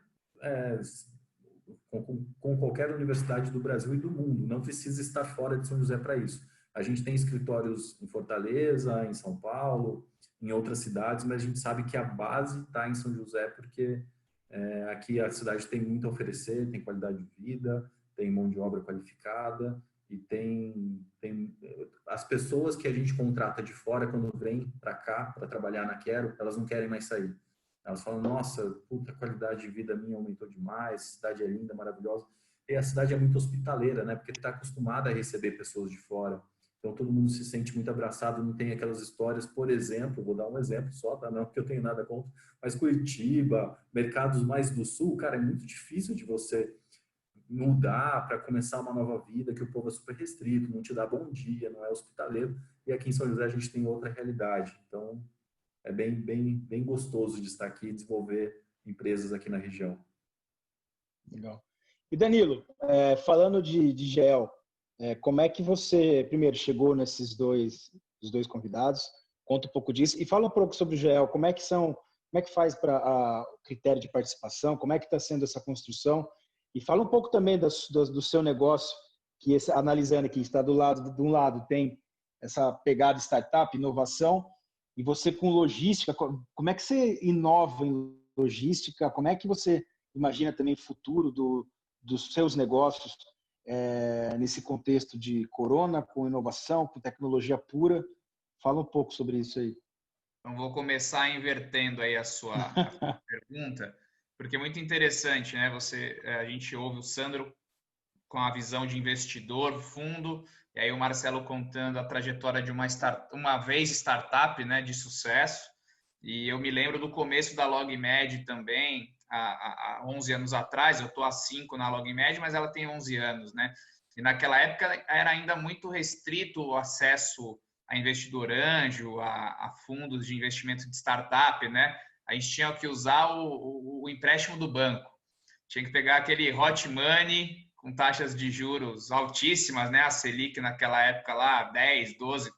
com qualquer universidade do Brasil e do mundo. Não precisa estar fora de São José para isso. A gente tem escritórios em Fortaleza, em São Paulo, em outras cidades, mas a gente sabe que a base está em São José porque aqui a cidade tem muito a oferecer, tem qualidade de vida, tem mão de obra qualificada e tem as pessoas que a gente contrata de fora quando vêm para cá para trabalhar na Quero, elas não querem mais sair. Elas falam, nossa, puta, a qualidade de vida minha aumentou demais, a cidade é linda, maravilhosa. E a cidade é muito hospitaleira, né? Porque está acostumada a receber pessoas de fora. Então, todo mundo se sente muito abraçado, não tem aquelas histórias, por exemplo, vou dar um exemplo só, tá? Não porque eu tenho nada contra, mas Curitiba, mercados mais do sul, cara, é muito difícil de você mudar para começar uma nova vida, que o povo é super restrito, não te dá bom dia, não é hospitaleiro. E aqui em São José a gente tem outra realidade. Então, é bem gostoso de estar aqui e desenvolver empresas aqui na região. Legal. E Danilo, falando de GEL, como é que você, primeiro, chegou nesses dois convidados? Conta um pouco disso e fala um pouco sobre o GEL. Como é que faz para o critério de participação? Como é que está sendo essa construção? E fala um pouco também do seu negócio, que analisando aqui, está de um lado tem essa pegada startup, inovação, e você com logística, como é que você inova em logística? Como é que você imagina também o futuro dos seus negócios nesse contexto de corona, com inovação, com tecnologia pura? Fala um pouco sobre isso aí. Então, vou começar invertendo aí a sua pergunta, porque é muito interessante, né? A gente ouve o Sandro com a visão de investidor, fundo, e aí o Marcelo contando a trajetória de uma vez startup, né, de sucesso. E eu me lembro do começo da LogMed também, há 11 anos atrás. Eu estou há 5 na LogMed, mas ela tem 11 anos, né? E naquela época era ainda muito restrito o acesso a investidor anjo, a fundos de investimento de startup, né? A gente tinha que usar o empréstimo do banco. Tinha que pegar aquele hot money com taxas de juros altíssimas, né? A Selic naquela época lá, 10%, 12%.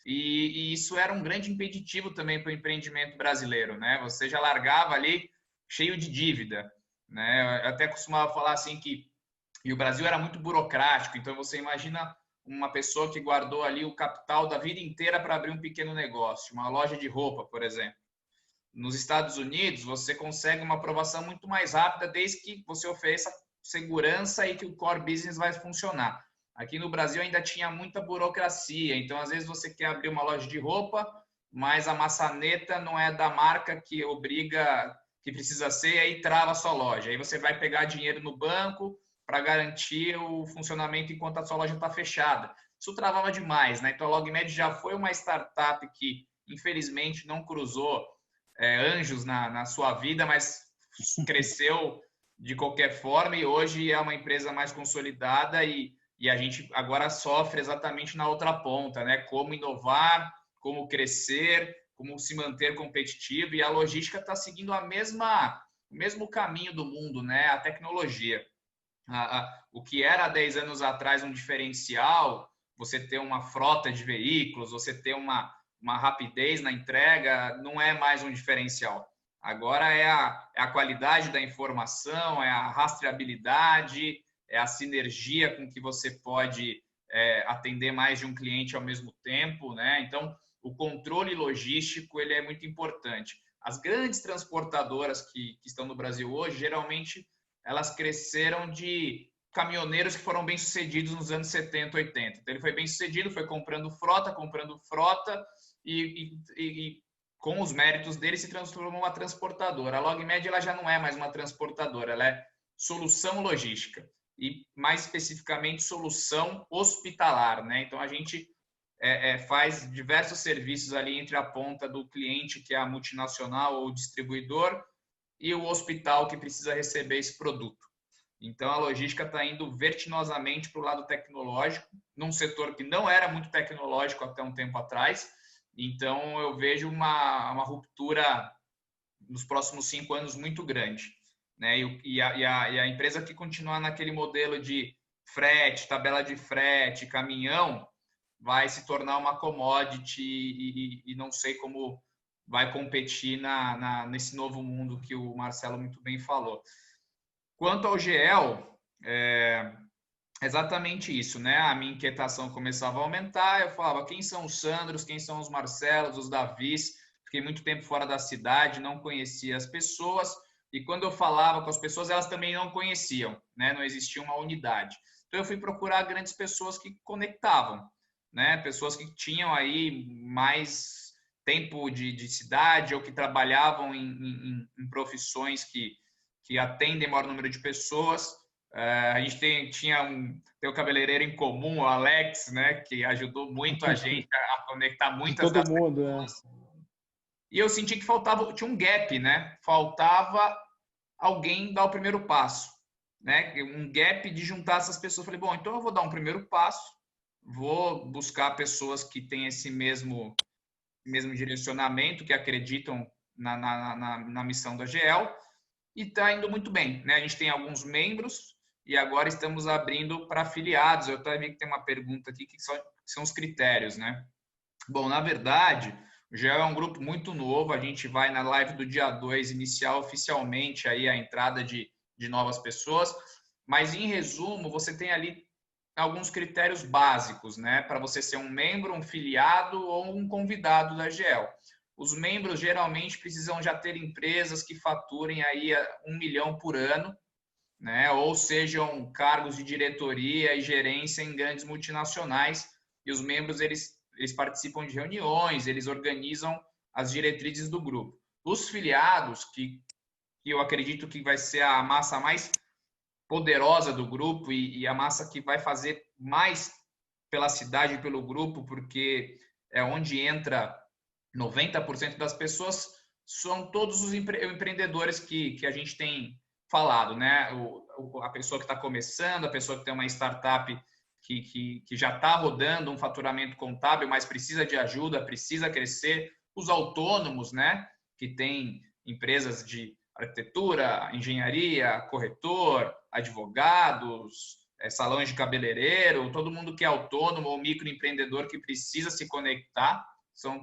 E isso era um grande impeditivo também para o empreendimento brasileiro, né? Você já largava ali cheio de dívida, né? Eu até costumava falar assim e o Brasil era muito burocrático, então você imagina uma pessoa que guardou ali o capital da vida inteira para abrir um pequeno negócio, uma loja de roupa, por exemplo. Nos Estados Unidos, você consegue uma aprovação muito mais rápida desde que você ofereça segurança e que o core business vai funcionar. Aqui no Brasil ainda tinha muita burocracia, então às vezes você quer abrir uma loja de roupa, mas a maçaneta não é da marca que obriga, que precisa ser, e aí trava a sua loja. Aí você vai pegar dinheiro no banco, para garantir o funcionamento enquanto a sua loja está fechada. Isso travava demais, né? Então a LogMed já foi uma startup que, infelizmente, não cruzou anjos na sua vida, mas cresceu de qualquer forma e hoje é uma empresa mais consolidada e a gente agora sofre exatamente na outra ponta, né? Como inovar, como crescer, como se manter competitivo, e a logística está seguindo o mesmo caminho do mundo, né? A tecnologia. O que era há 10 anos atrás um diferencial, você ter uma frota de veículos, você ter uma rapidez na entrega, não é mais um diferencial. Agora é a qualidade da informação, é a rastreabilidade, é a sinergia com que você pode atender mais de um cliente ao mesmo tempo, né? Então, o controle logístico ele é muito importante. As grandes transportadoras que estão no Brasil hoje, geralmente, elas cresceram de caminhoneiros que foram bem-sucedidos nos anos 70, 80. Então, ele foi bem-sucedido, foi comprando frota, e com os méritos dele se transformou em uma transportadora. A LogMed ela já não é mais uma transportadora, ela é solução logística e, mais especificamente, solução hospitalar, né? Então, a gente faz diversos serviços ali entre a ponta do cliente, que é a multinacional ou o distribuidor, e o hospital que precisa receber esse produto. Então, a logística está indo vertiginosamente para o lado tecnológico, num setor que não era muito tecnológico até um tempo atrás. Então, eu vejo uma ruptura nos próximos 5 anos muito grande, né? E a empresa que continuar naquele modelo de frete, tabela de frete, caminhão, vai se tornar uma commodity e não sei como vai competir nesse novo mundo que o Marcelo muito bem falou. Quanto ao GEL, exatamente isso, né? A minha inquietação começava a aumentar, eu falava, quem são os Sandros, quem são os Marcelos, os Davis? Fiquei muito tempo fora da cidade, não conhecia as pessoas, e quando eu falava com as pessoas, elas também não conheciam, né? Não existia uma unidade. Então, eu fui procurar grandes pessoas que conectavam, né? Pessoas que tinham aí mais tempo de cidade ou que trabalhavam em profissões que atendem maior número de pessoas. A gente tem o cabeleireiro em comum, o Alex, né? Que ajudou muito a gente a conectar muitas das pessoas. E eu senti que tinha um gap, né? Faltava alguém dar o primeiro passo, né? Um gap de juntar essas pessoas. Falei, bom, então eu vou dar um primeiro passo, vou buscar pessoas que têm esse mesmo direcionamento, que acreditam na missão da GEL, e está indo muito bem, né? A gente tem alguns membros e agora estamos abrindo para afiliados. Eu até vi que tem uma pergunta aqui, que são os critérios, né? Bom, na verdade, o GEL é um grupo muito novo, a gente vai na live do dia 2 iniciar oficialmente aí a entrada de novas pessoas, mas em resumo, você tem ali alguns critérios básicos, né, para você ser um membro, um filiado ou um convidado da GEL. Os membros geralmente precisam já ter empresas que faturem aí 1 milhão por ano, né, ou sejam cargos de diretoria e gerência em grandes multinacionais, e os membros eles participam de reuniões, eles organizam as diretrizes do grupo. Os filiados, que eu acredito que vai ser a massa mais poderosa do grupo e a massa que vai fazer mais pela cidade e pelo grupo, porque é onde entra 90% das pessoas, são todos os empreendedores que a gente tem falado, né? A pessoa que está começando, a pessoa que tem uma startup que já está rodando um faturamento contábil, mas precisa de ajuda, precisa crescer. Os autônomos, né? Que tem empresas de arquitetura, engenharia, corretor, advogados, salões de cabeleireiro, todo mundo que é autônomo ou microempreendedor que precisa se conectar,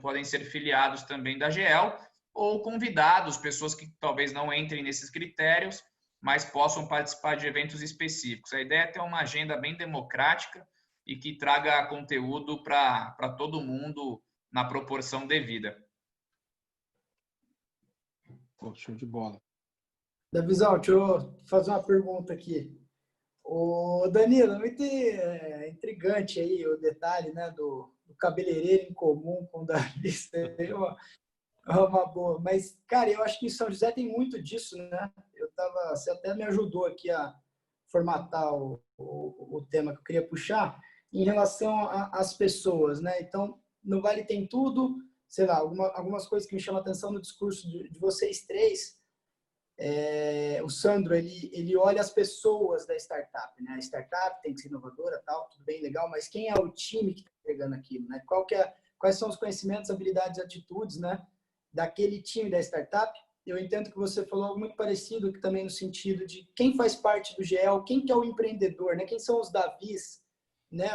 podem ser filiados também da GEL, ou convidados, pessoas que talvez não entrem nesses critérios, mas possam participar de eventos específicos. A ideia é ter uma agenda bem democrática e que traga conteúdo para todo mundo na proporção devida. Pô, show de bola. Davizão, deixa eu fazer uma pergunta aqui. O Danilo, muito intrigante aí o detalhe, né, do cabeleireiro em comum com o Davi. Uma boa. Mas, cara, eu acho que em São José tem muito disso, né? Você até me ajudou aqui a formatar o tema que eu queria puxar, em relação às pessoas, né? Então, no Vale tem tudo, sei lá, algumas coisas que me chamam a atenção no discurso de vocês três. O Sandro, ele olha as pessoas da startup, né? A startup tem que ser inovadora, tal, tudo bem, legal, mas quem é o time que está entregando aquilo, né? Quais são os conhecimentos, habilidades, atitudes, né? Daquele time da startup? Eu entendo que você falou algo muito parecido, que também no sentido de quem faz parte do GEL, quem que é o empreendedor, né? Quem são os Davis, né?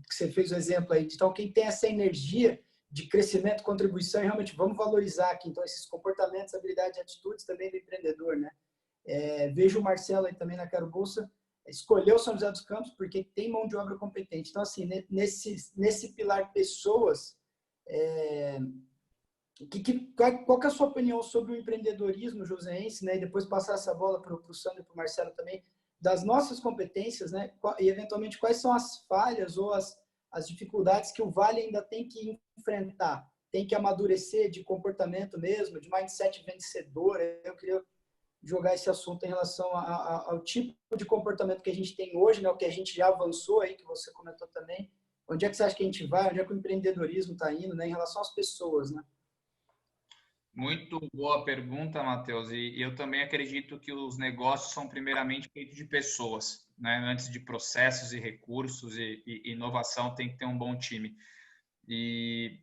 Que você fez o exemplo aí. Então, quem tem essa energia de crescimento, contribuição, e realmente vamos valorizar aqui, então, esses comportamentos, habilidades e atitudes também do empreendedor, né? Vejo o Marcelo aí também na Quero Bolsa, escolheu São José dos Campos porque tem mão de obra competente. Então, assim, nesse pilar pessoas, qual que é a sua opinião sobre o empreendedorismo joseense, né? E depois passar essa bola para o Sandro e para o Marcelo também, das nossas competências, né? E, eventualmente, quais são as falhas ou as dificuldades que o Vale ainda tem que enfrentar, tem que amadurecer de comportamento mesmo, de mindset vencedor. Eu queria jogar esse assunto em relação ao tipo de comportamento que a gente tem hoje, né? O que a gente já avançou aí, que você comentou também. Onde é que você acha que a gente vai? Onde é que o empreendedorismo está indo, né? Em relação às pessoas, né? Muito boa pergunta, Matheus. E eu também acredito que os negócios são primeiramente feitos de pessoas, né? Antes de processos e recursos e inovação, tem que ter um bom time. E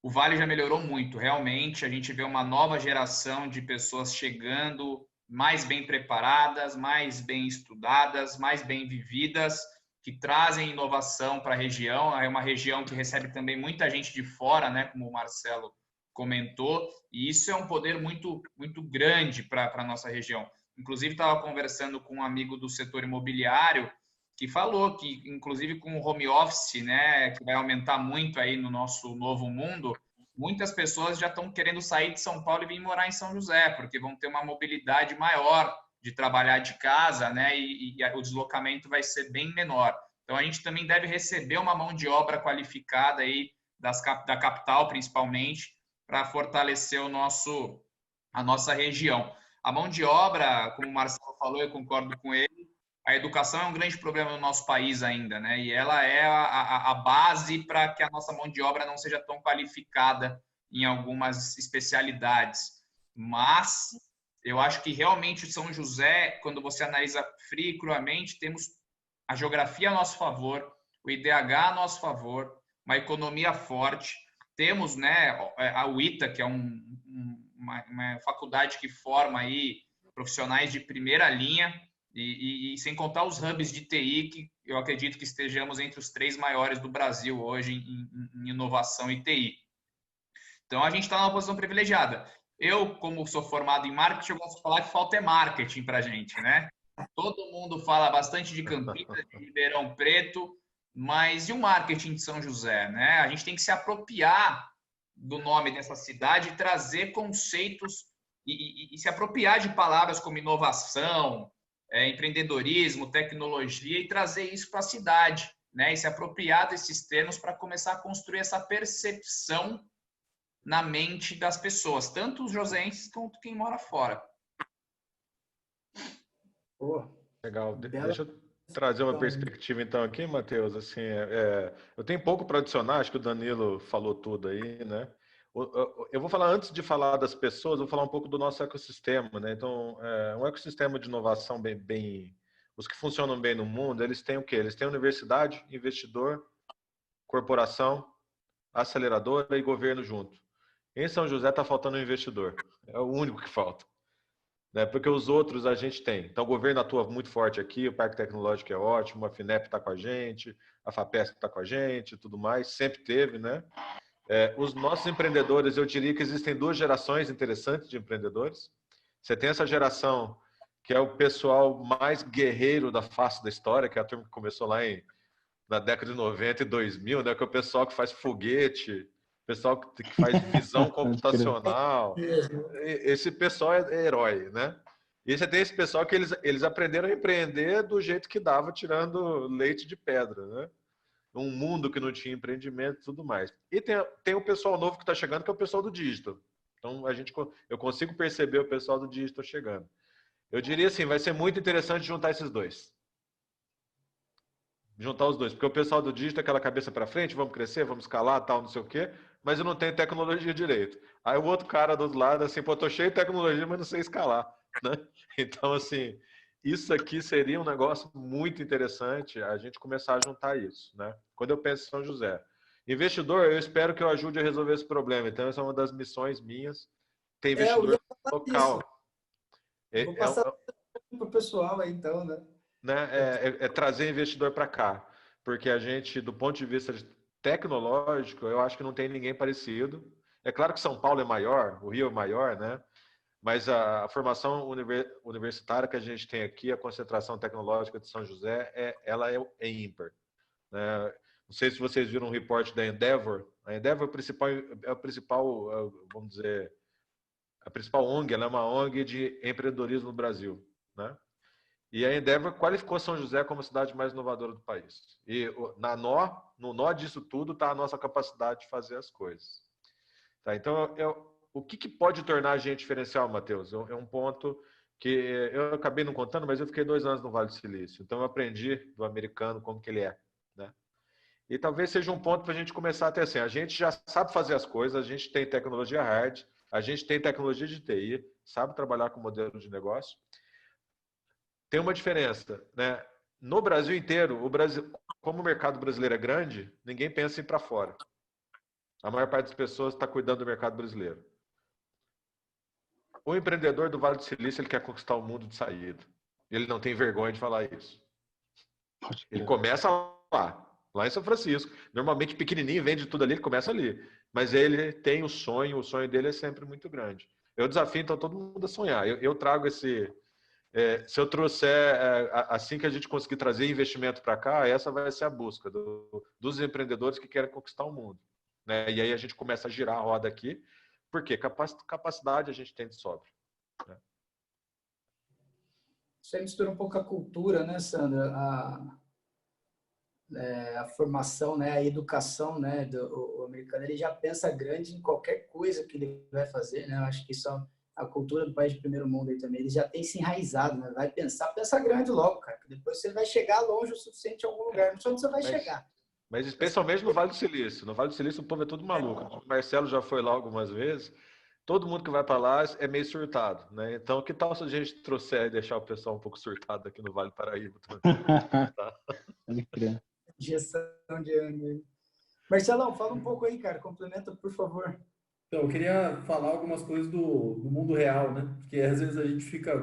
o Vale já melhorou muito, realmente. A gente vê uma nova geração de pessoas chegando mais bem preparadas, mais bem estudadas, mais bem vividas, que trazem inovação para a região. É uma região que recebe também muita gente de fora, né? Como o Marcelo comentou, e isso é um poder muito, muito grande para a nossa região. Inclusive, estava conversando com um amigo do setor imobiliário que falou que, inclusive, com o home office, né, que vai aumentar muito aí no nosso novo mundo, muitas pessoas já estão querendo sair de São Paulo e vir morar em São José, porque vão ter uma mobilidade maior de trabalhar de casa, né, e o deslocamento vai ser bem menor. Então, a gente também deve receber uma mão de obra qualificada aí da capital, principalmente, para fortalecer a nossa região. A mão de obra, como o Marcelo falou, eu concordo com ele, a educação é um grande problema no nosso país ainda, né? E ela é a base para que a nossa mão de obra não seja tão qualificada em algumas especialidades. Mas eu acho que realmente São José, quando você analisa frio e cruamente, temos a geografia a nosso favor, o IDH a nosso favor, uma economia forte. Temos, né, a UITA, que é uma faculdade que forma aí profissionais de primeira linha, e sem contar os hubs de TI, que eu acredito que estejamos entre os 3 maiores do Brasil hoje em inovação e TI. Então, a gente está numa posição privilegiada. Eu, como sou formado em marketing, eu gosto de falar que falta é marketing para a gente, né? Todo mundo fala bastante de Campinas, de Ribeirão Preto, mas e o marketing de São José, né? A gente tem que se apropriar do nome dessa cidade e trazer conceitos e se apropriar de palavras como inovação, empreendedorismo, tecnologia e trazer isso para a cidade, né? E se apropriar desses termos para começar a construir essa percepção na mente das pessoas, tanto os joseenses quanto quem mora fora. Legal. Deixa eu trazer uma perspectiva então aqui, Matheus. Assim, eu tenho pouco para adicionar, acho que o Danilo falou tudo aí, né? Eu vou falar, antes de falar das pessoas, vou falar um pouco do nosso ecossistema, né? Então, um ecossistema de inovação os que funcionam bem no mundo, eles têm o quê? Eles têm universidade, investidor, corporação, aceleradora e governo junto. Em São José está faltando um investidor. É o único que falta. Né? Porque os outros a gente tem. Então, o governo atua muito forte aqui, o Parque Tecnológico é ótimo, a FINEP está com a gente, a FAPESP está com a gente, tudo mais, sempre teve, né? Os nossos empreendedores, eu diria que existem 2 gerações interessantes de empreendedores. Você tem essa geração que é o pessoal mais guerreiro da face da história, que é a turma que começou lá na década de 90 e 2000, né? Que é o pessoal que faz foguete, pessoal que faz visão computacional. Esse pessoal é herói, né? E você tem esse pessoal que eles aprenderam a empreender do jeito que dava, tirando leite de pedra, né? Um mundo que não tinha empreendimento e tudo mais. E tem o pessoal novo que está chegando, que é o pessoal do digital. Então, eu consigo perceber o pessoal do digital chegando. Eu diria assim, vai ser muito interessante juntar esses dois. Juntar os dois, porque o pessoal do dígito é aquela cabeça para frente, vamos crescer, vamos escalar, tal, não sei o quê, mas eu não tenho tecnologia direito. Aí o outro cara do outro lado, assim, pô, tô cheio de tecnologia, mas não sei escalar, né? Então, assim, isso aqui seria um negócio muito interessante, a gente começar a juntar isso, né? Quando eu penso em São José. Investidor, eu espero que eu ajude a resolver esse problema. Então, essa é uma das missões minhas. Tem Eu investidor ia falar local. isso. Eu vou passar para o pessoal aí, então, né? Né? É trazer investidor para cá. Porque a gente, do ponto de vista tecnológico, eu acho que não tem ninguém parecido. É claro que São Paulo é maior, o Rio é maior, né? Mas a formação universitária que a gente tem aqui, a concentração tecnológica de São José, ela é ímpar. Né? Não sei se vocês viram um reporte da Endeavor. A Endeavor é o principal, vamos dizer, a principal ONG, ela é uma ONG de empreendedorismo no Brasil, né? E a Endeavor qualificou São José como a cidade mais inovadora do país. E no nó disso tudo está a nossa capacidade de fazer as coisas. Tá? Então, o que pode tornar a gente diferencial, Matheus? É um ponto que eu acabei não contando, mas eu fiquei 2 anos no Vale do Silício. Então, eu aprendi do americano como que ele é. Né? E talvez seja um ponto para a gente começar a ter assim, a gente já sabe fazer as coisas, a gente tem tecnologia hard, a gente tem tecnologia de TI, sabe trabalhar com modelo de negócio. Tem uma diferença, né? No Brasil inteiro, como o mercado brasileiro é grande, ninguém pensa em ir para fora. A maior parte das pessoas está cuidando do mercado brasileiro. O empreendedor do Vale do Silício, ele quer conquistar o mundo de saída. Ele não tem vergonha de falar isso. Ele começa lá em São Francisco. Normalmente pequenininho, vende tudo ali, ele começa ali. Mas ele tem o sonho dele é sempre muito grande. Eu desafio, então, todo mundo a sonhar. Eu trago esse... se eu trouxer, assim que a gente conseguir trazer investimento para cá, essa vai ser a busca dos empreendedores que querem conquistar o mundo. Né? E aí a gente começa a girar a roda aqui, porque capacidade a gente tem de sobra. Né? Você mistura um pouco a cultura, né, Sandra? A formação, né, a educação, né, o americano, ele já pensa grande em qualquer coisa que ele vai fazer, né? Eu acho que isso a cultura do país de primeiro mundo aí também, ele já tem se enraizado, né? Vai pensa grande logo, cara, que depois você vai chegar longe o suficiente em algum lugar, não sei onde você vai chegar. Mas especialmente no Vale do Silício. No Vale do Silício o povo é tudo maluco. O Marcelo já foi lá algumas vezes. Todo mundo que vai para lá é meio surtado, né? Então, que tal se a gente trouxer e deixar o pessoal um pouco surtado aqui no Vale do Paraíba? Tá? Pode crer. Gestão de ano. Marcelão, fala um pouco aí, cara. Complementa, por favor. Então, eu queria falar algumas coisas do mundo real, né? Porque às vezes a gente fica,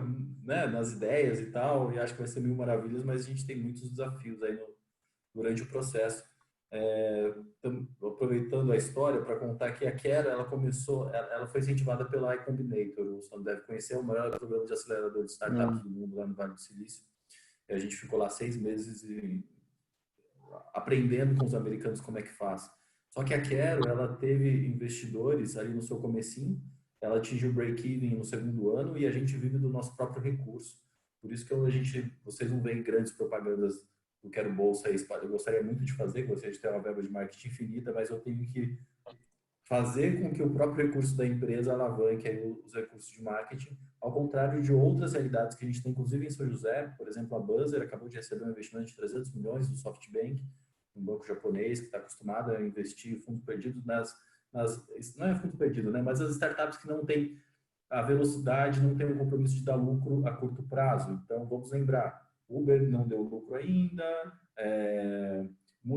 né, nas ideias e tal, e acha que vai ser mil maravilhas, mas a gente tem muitos desafios aí durante o processo. Aproveitando a história para contar que a Quero, ela foi incentivada pela Y Combinator, o Sandro deve conhecer, o maior programa de acelerador de startups do mundo lá no Vale do Silício. E a gente ficou lá 6 meses aprendendo com os americanos como é que faz. Só que a Quero, ela teve investidores ali no seu comecinho, ela atingiu o break-even no 2º ano e a gente vive do nosso próprio recurso. Por isso que vocês não veem grandes propagandas do Quero Bolsa aí. Eu gostaria muito de fazer, gostaria de ter uma verba de marketing infinita, mas eu tenho que fazer com que o próprio recurso da empresa alavanque aí os recursos de marketing, ao contrário de outras realidades que a gente tem, inclusive em São José. Por exemplo, a Buzzer acabou de receber um investimento de 300 milhões do SoftBank, um banco japonês que está acostumado a investir fundos perdidos não é fundo perdido, né? Mas as startups que não têm a velocidade, não têm o compromisso de dar lucro a curto prazo. Então, vamos lembrar, Uber não deu lucro ainda,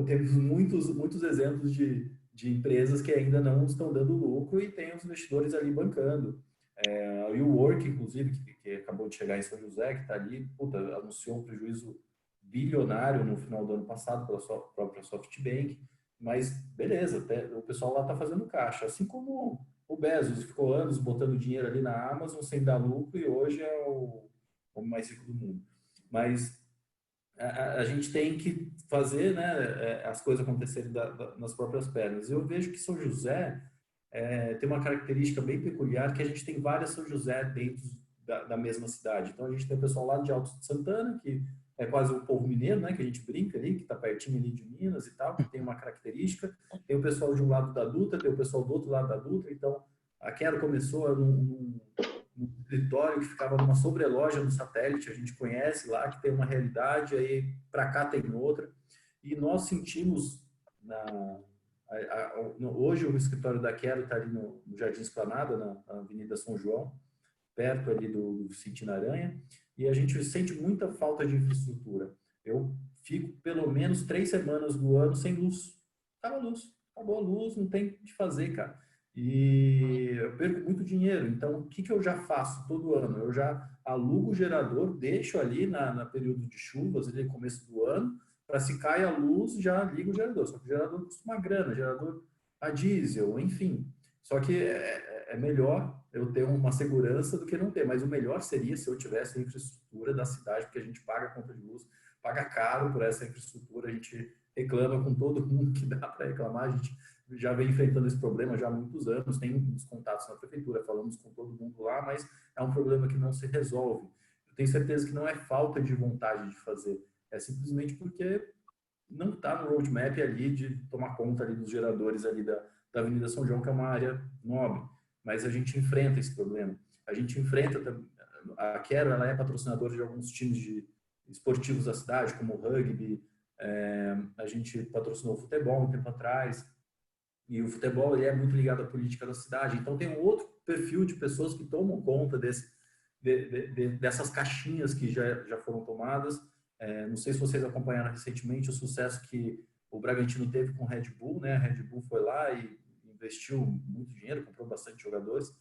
temos muitos exemplos de empresas que ainda não estão dando lucro e tem os investidores ali bancando. A WeWork, inclusive, que acabou de chegar em São José, que está ali, anunciou um prejuízo bilionário no final do ano passado pela sua própria SoftBank, mas beleza, o pessoal lá está fazendo caixa, assim como o Bezos ficou anos botando dinheiro ali na Amazon sem dar lucro e hoje é o homem mais rico do mundo. Mas a gente tem que fazer, né, as coisas acontecerem nas próprias pernas. Eu vejo que São José tem uma característica bem peculiar, que a gente tem várias São José dentro da mesma cidade. Então, a gente tem o pessoal lá de Alto de Santana, que é quase o povo mineiro, né, que a gente brinca ali, que está pertinho ali de Minas e tal, que tem uma característica. Tem o pessoal de um lado da Dutra, tem o pessoal do outro lado da Dutra. Então, a Quero começou escritório que ficava numa sobreloja no satélite, a gente conhece lá, que tem uma realidade, aí para cá tem outra. E nós sentimos, hoje o escritório da Quero está ali no Jardim Esplanada, na Avenida São João, perto ali do City Aranha, e a gente sente muita falta de infraestrutura. Eu fico pelo menos 3 semanas do ano sem luz. Acabou a luz, não tem o que fazer, cara. E eu perco muito dinheiro. Então, o que eu já faço todo ano? Eu já alugo o gerador, deixo ali na período de chuvas, ali no começo do ano, para se cai a luz, já ligo o gerador. Só que o gerador custa uma grana, gerador a diesel, enfim. Só que é melhor eu ter uma segurança do que não ter. Mas o melhor seria se eu tivesse a infraestrutura da cidade, porque a gente paga a conta de luz, paga caro por essa infraestrutura, a gente reclama com todo mundo que dá para reclamar, a gente já vem enfrentando esse problema já há muitos anos, tem uns contatos na prefeitura, falamos com todo mundo lá, mas é um problema que não se resolve. Eu tenho certeza que não é falta de vontade de fazer, é simplesmente porque não está no roadmap ali de tomar conta ali dos geradores ali da Avenida São João, que é uma área nobre, mas a gente enfrenta esse problema. A gente enfrenta, a Quero, ela é patrocinadora de alguns times esportivos da cidade, como o rugby, a gente patrocinou o futebol um tempo atrás, e o futebol ele é muito ligado à política da cidade. Então tem um outro perfil de pessoas que tomam conta dessas caixinhas que já foram tomadas. Não sei se vocês acompanharam recentemente o sucesso que o Bragantino teve com o Red Bull, né? A Red Bull foi lá e investiu muito dinheiro, comprou bastante jogadores.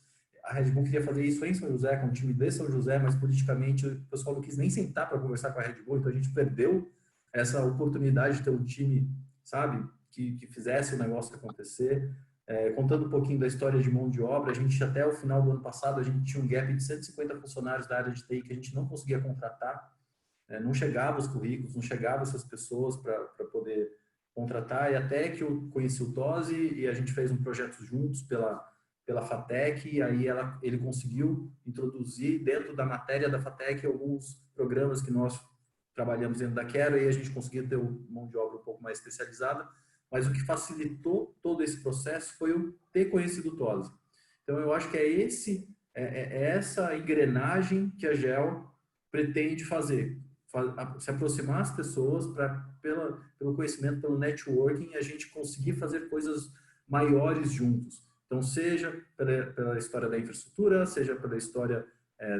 A Red Bull queria fazer isso em São José, com o time de São José, mas politicamente o pessoal não quis nem sentar para conversar com a Red Bull, então a gente perdeu essa oportunidade de ter um time, sabe, que fizesse o negócio acontecer. Contando um pouquinho da história de mão de obra, a gente até o final do ano passado, a gente tinha um gap de 150 funcionários da área de TI que a gente não conseguia contratar, não chegava os currículos, não chegavam essas pessoas para poder contratar, e até que eu conheci o Tosi e a gente fez um projeto juntos pela FATEC, e aí ele conseguiu introduzir dentro da matéria da FATEC alguns programas que nós trabalhamos dentro da Quero, e a gente conseguia ter uma mão de obra um pouco mais especializada, mas o que facilitou todo esse processo foi eu ter conhecido o Tosi. Então eu acho que é essa engrenagem que a GEL pretende fazer, se aproximar as pessoas pelo conhecimento, pelo networking, a gente conseguir fazer coisas maiores juntos. Então, seja pela história da infraestrutura, seja pela história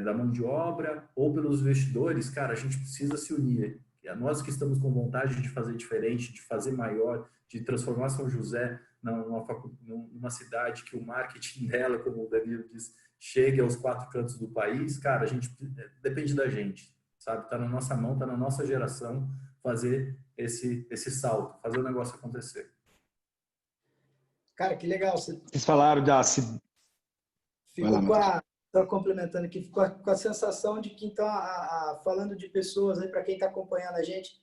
da mão de obra, ou pelos investidores, cara, a gente precisa se unir. Nós que estamos com vontade de fazer diferente, de fazer maior, de transformar São José numa cidade que o marketing dela, como o Danilo diz, chegue aos 4 cantos do país, cara, a gente depende da gente, sabe? Está na nossa mão, está na nossa geração fazer esse salto, fazer o negócio acontecer. Cara, que legal. Vocês falaram da... Fico só complementando aqui, fico com a sensação de que, então, falando de pessoas, para quem está acompanhando a gente,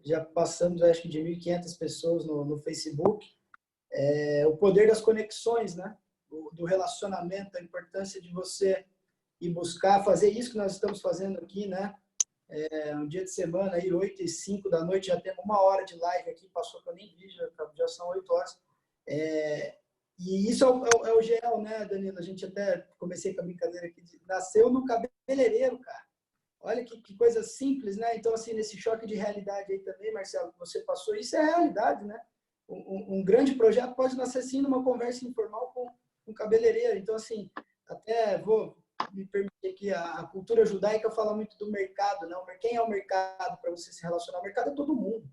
já passamos, acho que, de 1.500 pessoas no Facebook, o poder das conexões, né? Do relacionamento, a importância de você ir buscar, fazer isso que nós estamos fazendo aqui, né? Um dia de semana, aí 8 e 5 da noite, já temos 1 hora de live aqui, passou que eu nem vi, já são 8 horas. E isso é o GEL, né, Danilo? A gente até comecei com a brincadeira aqui, nasceu no cabeleireiro, cara. Olha que coisa simples, né? Então, assim, nesse choque de realidade aí também, Marcelo, que você passou, isso é realidade, né? Um grande projeto pode nascer, sim, numa conversa informal com um cabeleireiro. Então, assim, até vou me permitir aqui, a cultura judaica fala muito do mercado, não? Quem é o mercado para você se relacionar? O mercado é todo mundo.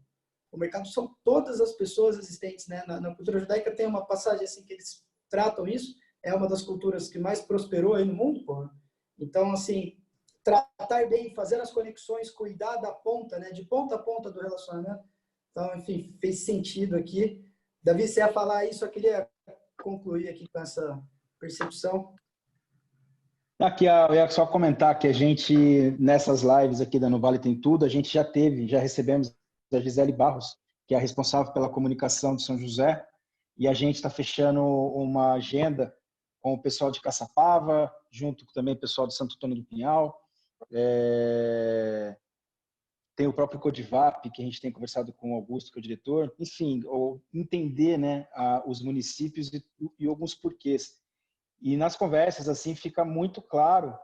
O mercado são todas as pessoas existentes, né? Na cultura judaica tem uma passagem assim que eles tratam isso, é uma das culturas que mais prosperou aí no mundo, porra. Então, assim, tratar bem, fazer as conexões, cuidar da ponta, né? De ponta a ponta do relacionamento. Então, enfim, fez sentido aqui. Davi, você ia falar isso, eu queria concluir aqui com essa percepção. Aqui, eu ia só comentar que a gente, nessas lives aqui da No Vale Tem Tudo, a gente já recebemos a Gisele Barros, que é a responsável pela comunicação de São José, e a gente está fechando uma agenda com o pessoal de Caçapava, junto também com o pessoal de Santo Antônio do Pinhal. Tem o próprio Codivap, que a gente tem conversado com o Augusto, que é o diretor. Enfim, entender, né, os municípios e alguns porquês. E nas conversas, assim, fica muito claro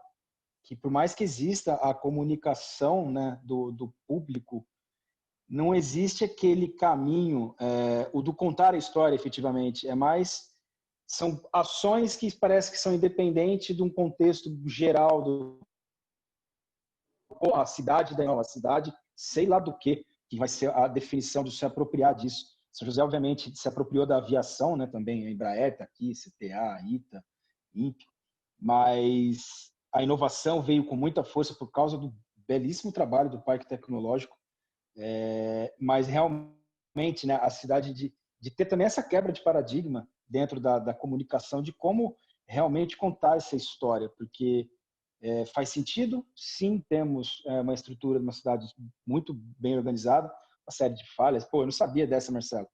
que por mais que exista a comunicação, né, do público, não existe aquele caminho, o do contar a história, efetivamente. É mais, são ações que parece que são independentes de um contexto geral a cidade, não, a cidade, sei lá do que vai ser a definição de se apropriar disso. São José, obviamente, se apropriou da aviação, né, também, a Embraer está aqui, CTA, ITA, INPE, mas a inovação veio com muita força por causa do belíssimo trabalho do Parque Tecnológico, mas realmente, né, a cidade de ter também essa quebra de paradigma dentro da comunicação, de como realmente contar essa história, porque faz sentido, sim, temos uma estrutura de uma cidade muito bem organizada, uma série de falhas. Pô, eu não sabia dessa, Marcelo.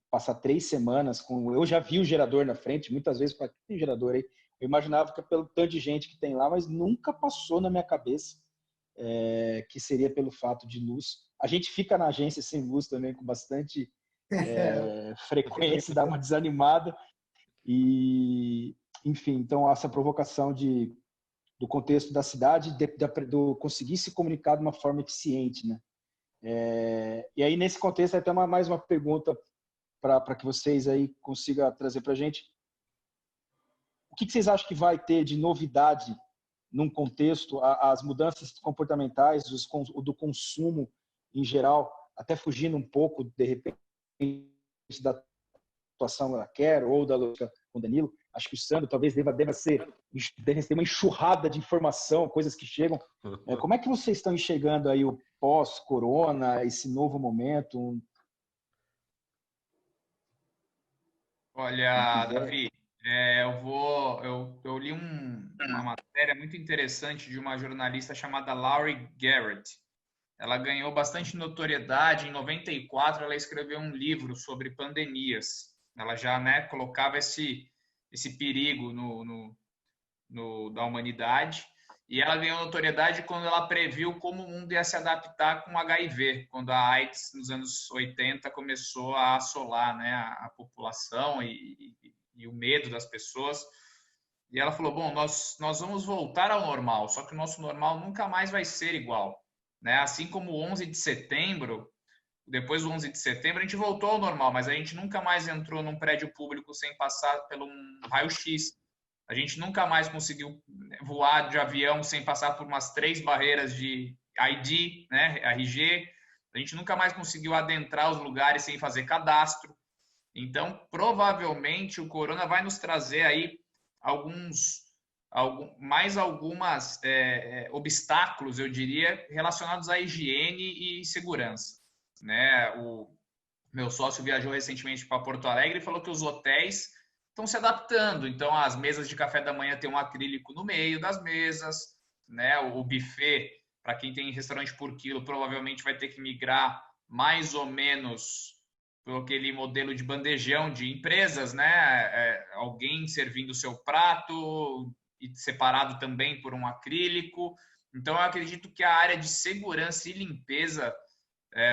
Passar 3 semanas com... Eu já vi o gerador na frente, muitas vezes, para que tem gerador aí? Eu imaginava que é pelo tanto de gente que tem lá, mas nunca passou na minha cabeça que seria pelo fato de luz. A gente fica na agência sem luz também, com bastante frequência, dá uma desanimada. E, enfim, então essa provocação do contexto da cidade, do conseguir se comunicar de uma forma eficiente, né? E aí, nesse contexto, até mais uma pergunta para que vocês aí consigam trazer para a gente. O que vocês acham que vai ter de novidade num contexto, as mudanças comportamentais, do consumo em geral, até fugindo um pouco, de repente, da atuação da Quero ou da lógica com o Danilo? Acho que o Sandro talvez deva ter uma enxurrada de informação, coisas que chegam. Como é que vocês estão enxergando aí o pós-corona, esse novo momento? Olha, Davi, eu li uma matéria muito interessante de uma jornalista chamada Laurie Garrett. Ela ganhou bastante notoriedade. Em 94, ela escreveu um livro sobre pandemias. Ela já, né, colocava esse perigo da humanidade. E ela ganhou notoriedade quando ela previu como o mundo ia se adaptar com o HIV, quando a AIDS, nos anos 80, começou a assolar, né, a população e o medo das pessoas. E ela falou, bom, nós vamos voltar ao normal, só que o nosso normal nunca mais vai ser igual. Né? Assim como o 11 de setembro, depois do 11 de setembro, a gente voltou ao normal, mas a gente nunca mais entrou num prédio público sem passar por um raio-x. A gente nunca mais conseguiu voar de avião sem passar por umas 3 barreiras de ID, né, RG. A gente nunca mais conseguiu adentrar os lugares sem fazer cadastro. Então, provavelmente, o corona vai nos trazer aí alguns obstáculos, eu diria, relacionados à higiene e segurança. Né? O meu sócio viajou recentemente para Porto Alegre e falou que os hotéis estão se adaptando. Então, as mesas de café da manhã têm um acrílico no meio das mesas, né? O buffet, para quem tem restaurante por quilo, provavelmente vai ter que migrar mais ou menos por aquele modelo de bandejão de empresas, né? Alguém servindo o seu prato e separado também por um acrílico. Então, eu acredito que a área de segurança e limpeza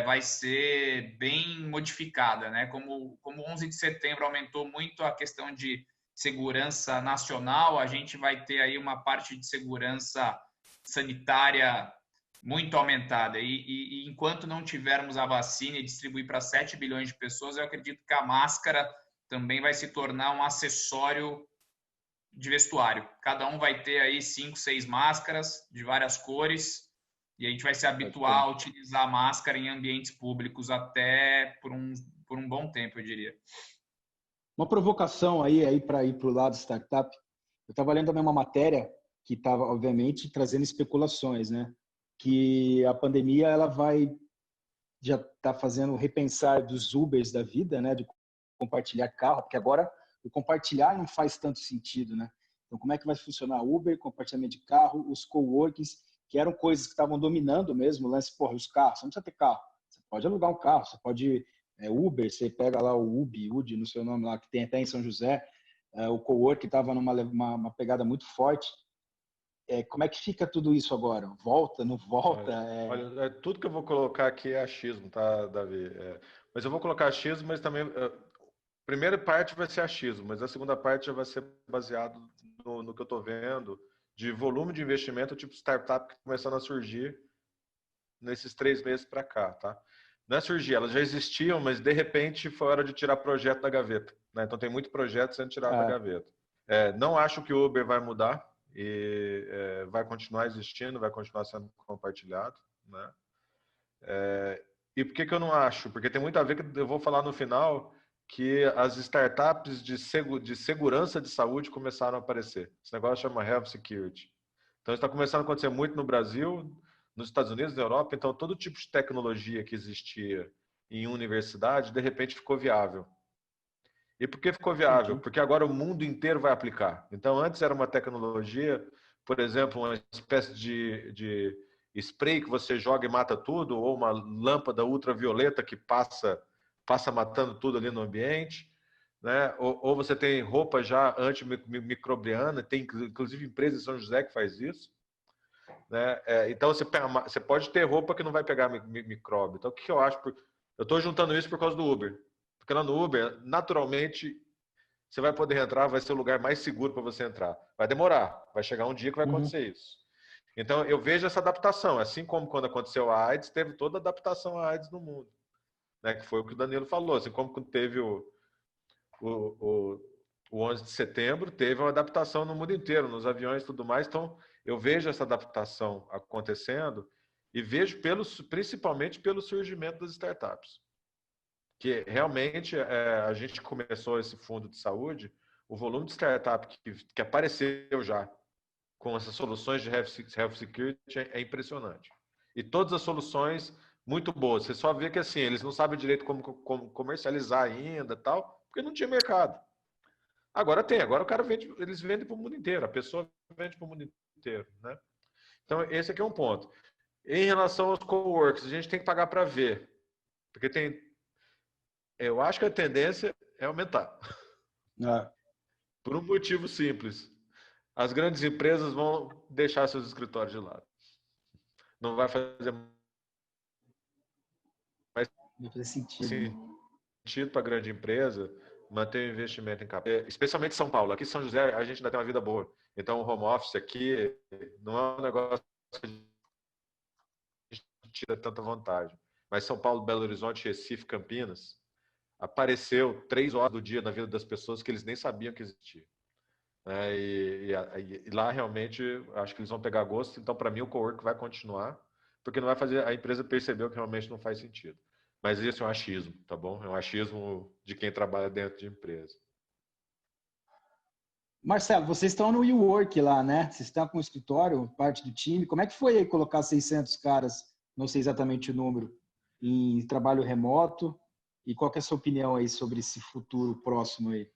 vai ser bem modificada, né? Como 11 de setembro aumentou muito a questão de segurança nacional, a gente vai ter aí uma parte de segurança sanitária muito aumentada. E enquanto não tivermos a vacina e distribuir para 7 bilhões de pessoas, eu acredito que a máscara também vai se tornar um acessório de vestuário. Cada um vai ter aí 5, 6 máscaras de várias cores e a gente vai se habituar a utilizar a máscara em ambientes públicos até por um bom tempo, eu diria. Uma provocação aí para ir para o lado startup. Eu estava lendo também uma matéria que estava, obviamente, trazendo especulações, né? Que a pandemia ela já está fazendo repensar dos Ubers da vida, né? De compartilhar carro, porque agora o compartilhar não faz tanto sentido, né? Então, como é que vai funcionar Uber, compartilhamento de carro, os coworkings, que eram coisas que estavam dominando mesmo o lance, porra, os carros, você não precisa ter carro, você pode alugar um carro, você pode Uber, você pega lá o Ubi, no seu nome lá, que tem até em São José, o cowork estava numa pegada muito forte. Como é que fica tudo isso agora? Volta, não volta? Olha, tudo que eu vou colocar aqui é achismo, tá, Davi? Mas eu vou colocar achismo, mas também primeira parte vai ser achismo, mas a segunda parte já vai ser baseado no que eu estou vendo de volume de investimento, tipo startup que começando a surgir nesses 3 meses para cá, tá? Não é surgir, elas já existiam, mas de repente foi hora de tirar projeto da gaveta, né? Então tem muito projeto sendo tirado da gaveta. Não acho que o Uber vai mudar e vai continuar existindo, vai continuar sendo compartilhado, né? E por que eu não acho? Porque tem muito a ver que eu vou falar no final que as startups de segurança de saúde começaram a aparecer. Esse negócio chama Health Security. Então está começando a acontecer muito no Brasil, nos Estados Unidos, na Europa. Então todo tipo de tecnologia que existia em universidade de repente ficou viável. E por que ficou viável? Porque agora o mundo inteiro vai aplicar. Então antes era uma tecnologia, por exemplo, uma espécie de spray que você joga e mata tudo, ou uma lâmpada ultravioleta que passa matando tudo ali no ambiente, né? Ou você tem roupa já antimicrobiana, tem inclusive empresa em São José que faz isso, né? Então você pode ter roupa que não vai pegar micróbio. Então o que eu acho? Eu estou juntando isso por causa do Uber, porque lá no Uber, naturalmente, você vai poder entrar, vai ser o lugar mais seguro para você entrar. Vai demorar, vai chegar um dia que vai acontecer isso. Então, eu vejo essa adaptação. Assim como quando aconteceu a AIDS, teve toda a adaptação à AIDS no mundo. Né? Que foi o que o Danilo falou. Assim como quando teve o 11 de setembro, teve uma adaptação no mundo inteiro, nos aviões e tudo mais. Então, eu vejo essa adaptação acontecendo e vejo principalmente pelo surgimento das startups. Que realmente a gente começou esse fundo de saúde, o volume de startup que apareceu já com essas soluções de Health Security é impressionante. E todas as soluções muito boas. Você só vê que assim, eles não sabem direito como comercializar ainda, tal, porque não tinha mercado. Agora tem, agora o cara vende, eles vendem para o mundo inteiro, a pessoa vende para o mundo inteiro, né? Então esse aqui é um ponto. Em relação aos coworks, a gente tem que pagar para ver, porque eu acho que a tendência é aumentar. Por um motivo simples. As grandes empresas vão deixar seus escritórios de lado. Não vai fazer mais sentido para a grande empresa manter o investimento em capital. Especialmente São Paulo. Aqui em São José, a gente ainda tem uma vida boa. Então, o home office aqui não é um negócio que a gente tira tanta vantagem. Mas São Paulo, Belo Horizonte, Recife, Campinas, apareceu 3 horas do dia na vida das pessoas que eles nem sabiam que existia. E lá realmente acho que eles vão pegar gosto. Então, para mim, o cowork vai continuar, porque não vai fazer a empresa perceber que realmente não faz sentido. Mas isso é um achismo, tá bom? É um achismo de quem trabalha dentro de empresa. Marcelo, vocês estão no WeWork lá, né? Vocês estão com o escritório, parte do time. Como é que foi aí colocar 600 caras, não sei exatamente o número, em trabalho remoto? E qual que é a sua opinião aí sobre esse futuro próximo aí?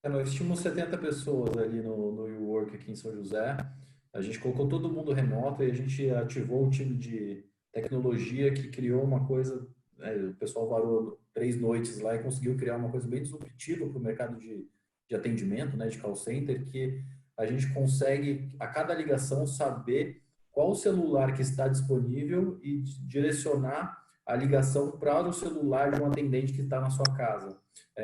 Nós tínhamos 70 pessoas ali no WeWork aqui em São José. A gente colocou todo mundo remoto e a gente ativou o time de tecnologia que criou uma coisa. O pessoal varou 3 noites lá e conseguiu criar uma coisa bem disruptiva para o mercado de atendimento, né, de call center, que a gente consegue, a cada ligação, saber qual o celular que está disponível e direcionar a ligação para o celular de um atendente que está na sua casa.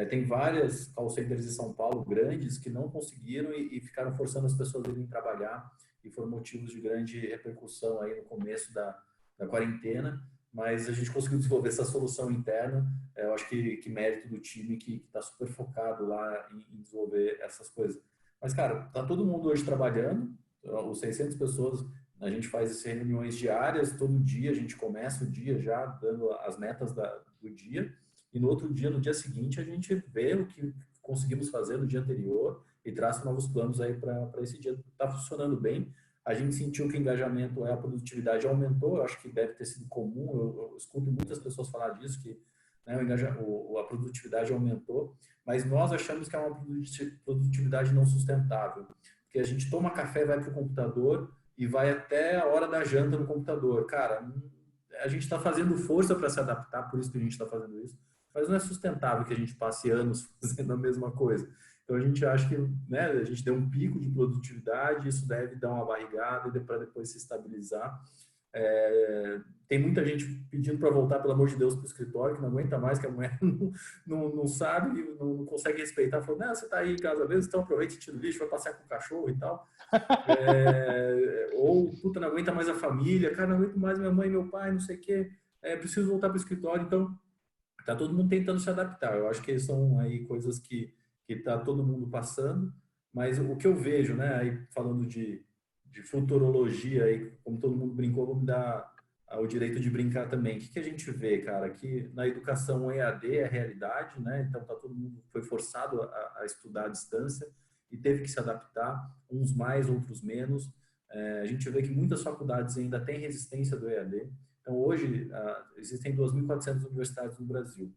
Tem várias call centers em São Paulo grandes que não conseguiram e ficaram forçando as pessoas a irem trabalhar e foram motivos de grande repercussão aí no começo da quarentena, mas a gente conseguiu desenvolver essa solução interna. Eu acho que mérito do time que está super focado lá em desenvolver essas coisas. Mas, cara, tá todo mundo hoje trabalhando, os 600 pessoas, a gente faz reuniões diárias, todo dia a gente começa o dia já dando as metas do dia, e no outro dia, no dia seguinte, a gente vê o que conseguimos fazer no dia anterior e traça novos planos aí para esse dia. Está funcionando bem. A gente sentiu que o engajamento, a produtividade aumentou. Eu acho que deve ter sido comum. Eu escuto muitas pessoas falar disso, que né, a produtividade aumentou. Mas nós achamos que é uma produtividade não sustentável. Porque a gente toma café, vai para o computador e vai até a hora da janta no computador. Cara, a gente está fazendo força para se adaptar, por isso que a gente está fazendo isso. Mas não é sustentável que a gente passe anos fazendo a mesma coisa. Então a gente acha que né, a gente deu um pico de produtividade, isso deve dar uma barrigada para depois se estabilizar. Tem muita gente pedindo para voltar, pelo amor de Deus, para o escritório, que não aguenta mais, que a mulher não sabe, não consegue respeitar. Falou, não, você está aí em casa mesmo, então aproveita e tira o lixo, vai passear com o cachorro e tal. Ou, puta, não aguenta mais a família, cara, não aguento mais minha mãe, meu pai, não sei o quê, preciso voltar para o escritório. Então, tá todo mundo tentando se adaptar. Eu acho que são aí coisas que tá todo mundo passando, mas o que eu vejo, né, aí falando de futurologia, aí, como todo mundo brincou, vou me dar o direito de brincar também. O que a gente vê, cara? Que na educação EAD é realidade, né? Então tá todo mundo foi forçado a estudar à distância e teve que se adaptar, uns mais, outros menos. A gente vê que muitas faculdades ainda têm resistência do EAD. Então hoje existem 2.400 universidades no Brasil.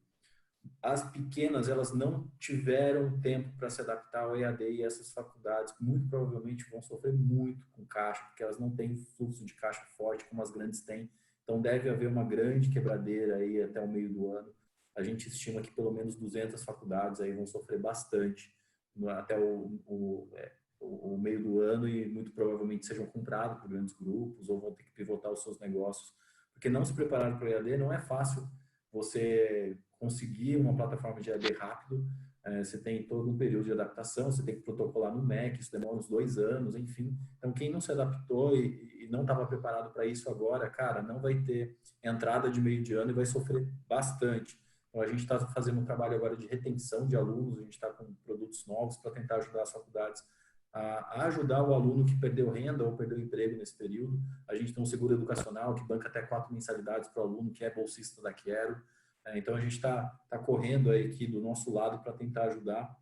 As pequenas, elas não tiveram tempo para se adaptar ao EAD e essas faculdades muito provavelmente vão sofrer muito com caixa, porque elas não têm fluxo de caixa forte como as grandes têm. Então deve haver uma grande quebradeira aí até o meio do ano. A gente estima que pelo menos 200 faculdades aí vão sofrer bastante até o meio do ano e muito provavelmente sejam comprados por grandes grupos ou vão ter que pivotar os seus negócios, porque não se prepararam para o EAD não é fácil você conseguir uma plataforma de EAD rápido, você tem todo um período de adaptação, você tem que protocolar no MEC, isso demora uns 2 anos, enfim. Então, quem não se adaptou e não estava preparado para isso agora, cara, não vai ter entrada de meio de ano e vai sofrer bastante. Então, a gente está fazendo um trabalho agora de retenção de alunos, a gente está com produtos novos para tentar ajudar as faculdades a ajudar o aluno que perdeu renda ou perdeu emprego nesse período. A gente tem um seguro educacional que banca até 4 mensalidades para o aluno que é bolsista da Quero. Então, a gente está correndo aí aqui do nosso lado para tentar ajudar.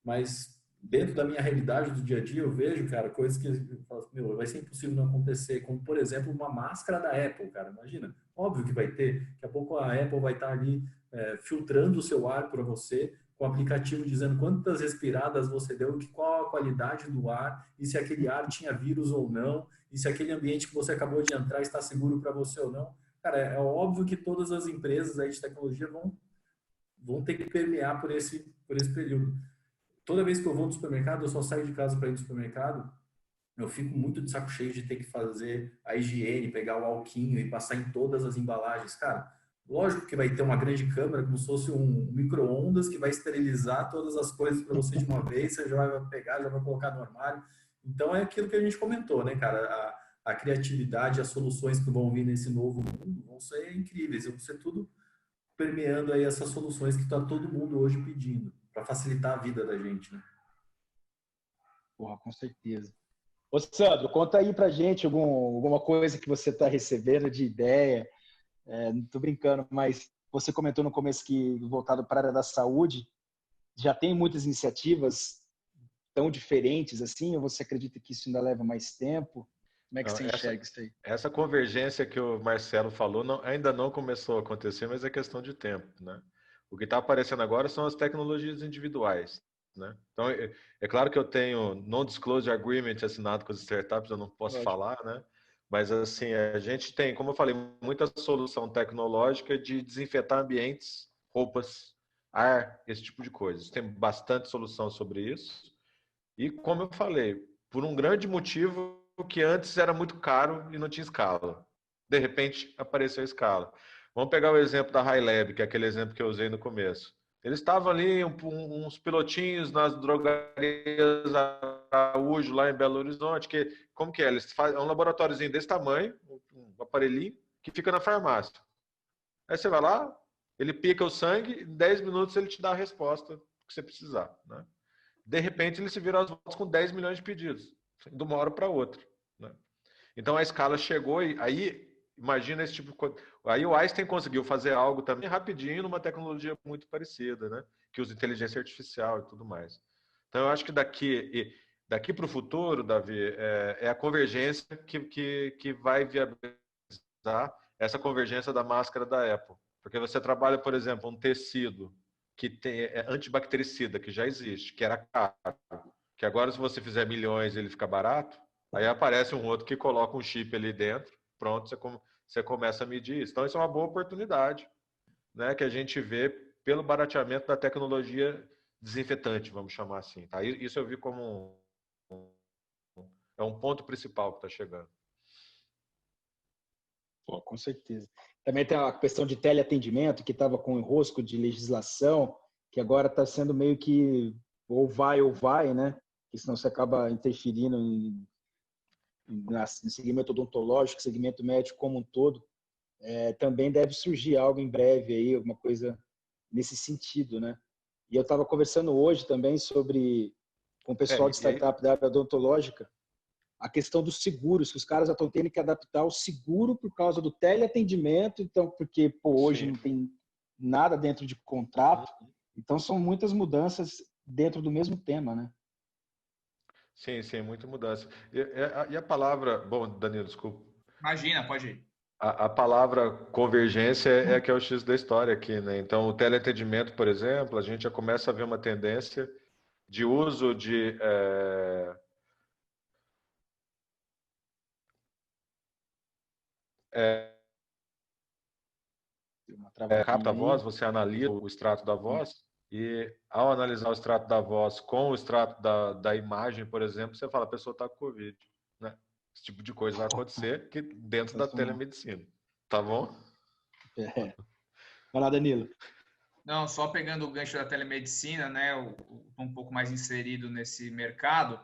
Mas, dentro da minha realidade do dia a dia, eu vejo, cara, coisas que eu falo, meu, vai ser impossível não acontecer. Como, por exemplo, uma máscara da Apple, cara. Imagina. Óbvio que vai ter. Daqui a pouco a Apple vai estar ali filtrando o seu ar para você, com o aplicativo dizendo quantas respiradas você deu, qual a qualidade do ar, e se aquele ar tinha vírus ou não, e se aquele ambiente que você acabou de entrar está seguro para você ou não. Cara, é óbvio que todas as empresas aí de tecnologia vão ter que permear por esse período. Toda vez que eu vou no supermercado, eu só saio de casa para ir no supermercado, eu fico muito de saco cheio de ter que fazer a higiene, pegar o alquinho e passar em todas as embalagens. Cara, lógico que vai ter uma grande câmera, como se fosse um micro-ondas que vai esterilizar todas as coisas para você de uma vez, você já vai pegar, já vai colocar no armário. Então é aquilo que a gente comentou, né, cara? A criatividade, as soluções que vão vir nesse novo mundo vão ser incríveis, vão ser tudo permeando aí essas soluções que está todo mundo hoje pedindo, para facilitar a vida da gente, né? Porra, com certeza. Ô, Sandro, conta aí pra gente alguma coisa que você está recebendo de ideia. Não estou brincando, mas você comentou no começo que voltado para a área da saúde, já tem muitas iniciativas tão diferentes assim, ou você acredita que isso ainda leva mais tempo? Como é que Não, você enxerga isso aí? essa convergência que o Marcelo falou ainda não começou a acontecer, mas é questão de tempo, né? O que está aparecendo agora são as tecnologias individuais, né? Então, é claro que eu tenho non-disclosure agreement assinado com as startups, eu não posso Lógico. falar, né? Mas, assim, a gente tem, como eu falei, muita solução tecnológica de desinfetar ambientes, roupas, ar, esse tipo de coisas. Tem bastante solução sobre isso. E, como eu falei, por um grande motivo que antes era muito caro e não tinha escala. De repente, apareceu a escala. Vamos pegar o exemplo da HiLab, que é aquele exemplo que eu usei no começo. Eles estavam ali, uns pilotinhos nas drogarias Araújo, lá em Belo Horizonte, que, como que é? Eles fazem, é um laboratóriozinho desse tamanho, um aparelhinho, que fica na farmácia. Aí você vai lá, ele pica o sangue, em 10 minutos ele te dá a resposta que você precisar, né? De repente, ele se vira às voltas com 10 milhões de pedidos, de uma hora para outra, né? Então, a escala chegou e aí, imagina esse tipo de coisa. Aí o Einstein conseguiu fazer algo também rapidinho, numa tecnologia muito parecida, né? Que usa inteligência artificial e tudo mais. Então, eu acho que daqui para o futuro, Davi, é a convergência que vai viabilizar essa convergência da máscara da Apple. Porque você trabalha, por exemplo, um tecido que é antibactericida, que já existe, que era caro, que agora se você fizer milhões ele fica barato, aí aparece um outro que coloca um chip ali dentro, pronto, você começa a medir isso. Então isso é uma boa oportunidade, né, que a gente vê pelo barateamento da tecnologia desinfetante, vamos chamar assim. Tá? Isso eu vi como é um ponto principal que está chegando. Pô, com certeza. Também tem a questão de teleatendimento, que estava com enrosco de legislação, que agora está sendo meio que ou vai, né? Porque senão você acaba interferindo em segmento odontológico, segmento médico como um todo. Também deve surgir algo em breve aí, alguma coisa nesse sentido, né? E eu estava conversando hoje também com o pessoal de startup da área odontológica, a questão dos seguros, que os caras já estão tendo que adaptar o seguro por causa do teleatendimento, então, porque hoje Sim. não tem nada dentro de contrato, então são muitas mudanças dentro do mesmo tema, né? Sim, sim, muita mudança. E a palavra, bom, Danilo, desculpa. Imagina, pode ir. A palavra convergência é que é o X da história aqui, né? Então, o teleatendimento, por exemplo, a gente já começa a ver uma tendência de uso de Uma travadinha capta a voz, aí. você analisa o extrato da voz e, ao analisar o extrato da voz com o extrato da imagem, por exemplo, você fala, a pessoa está com Covid, né? Esse tipo de coisa vai acontecer que dentro da telemedicina, tá bom? Vai lá, Danilo. Não, só pegando o gancho da telemedicina, né? Um pouco mais inserido nesse mercado.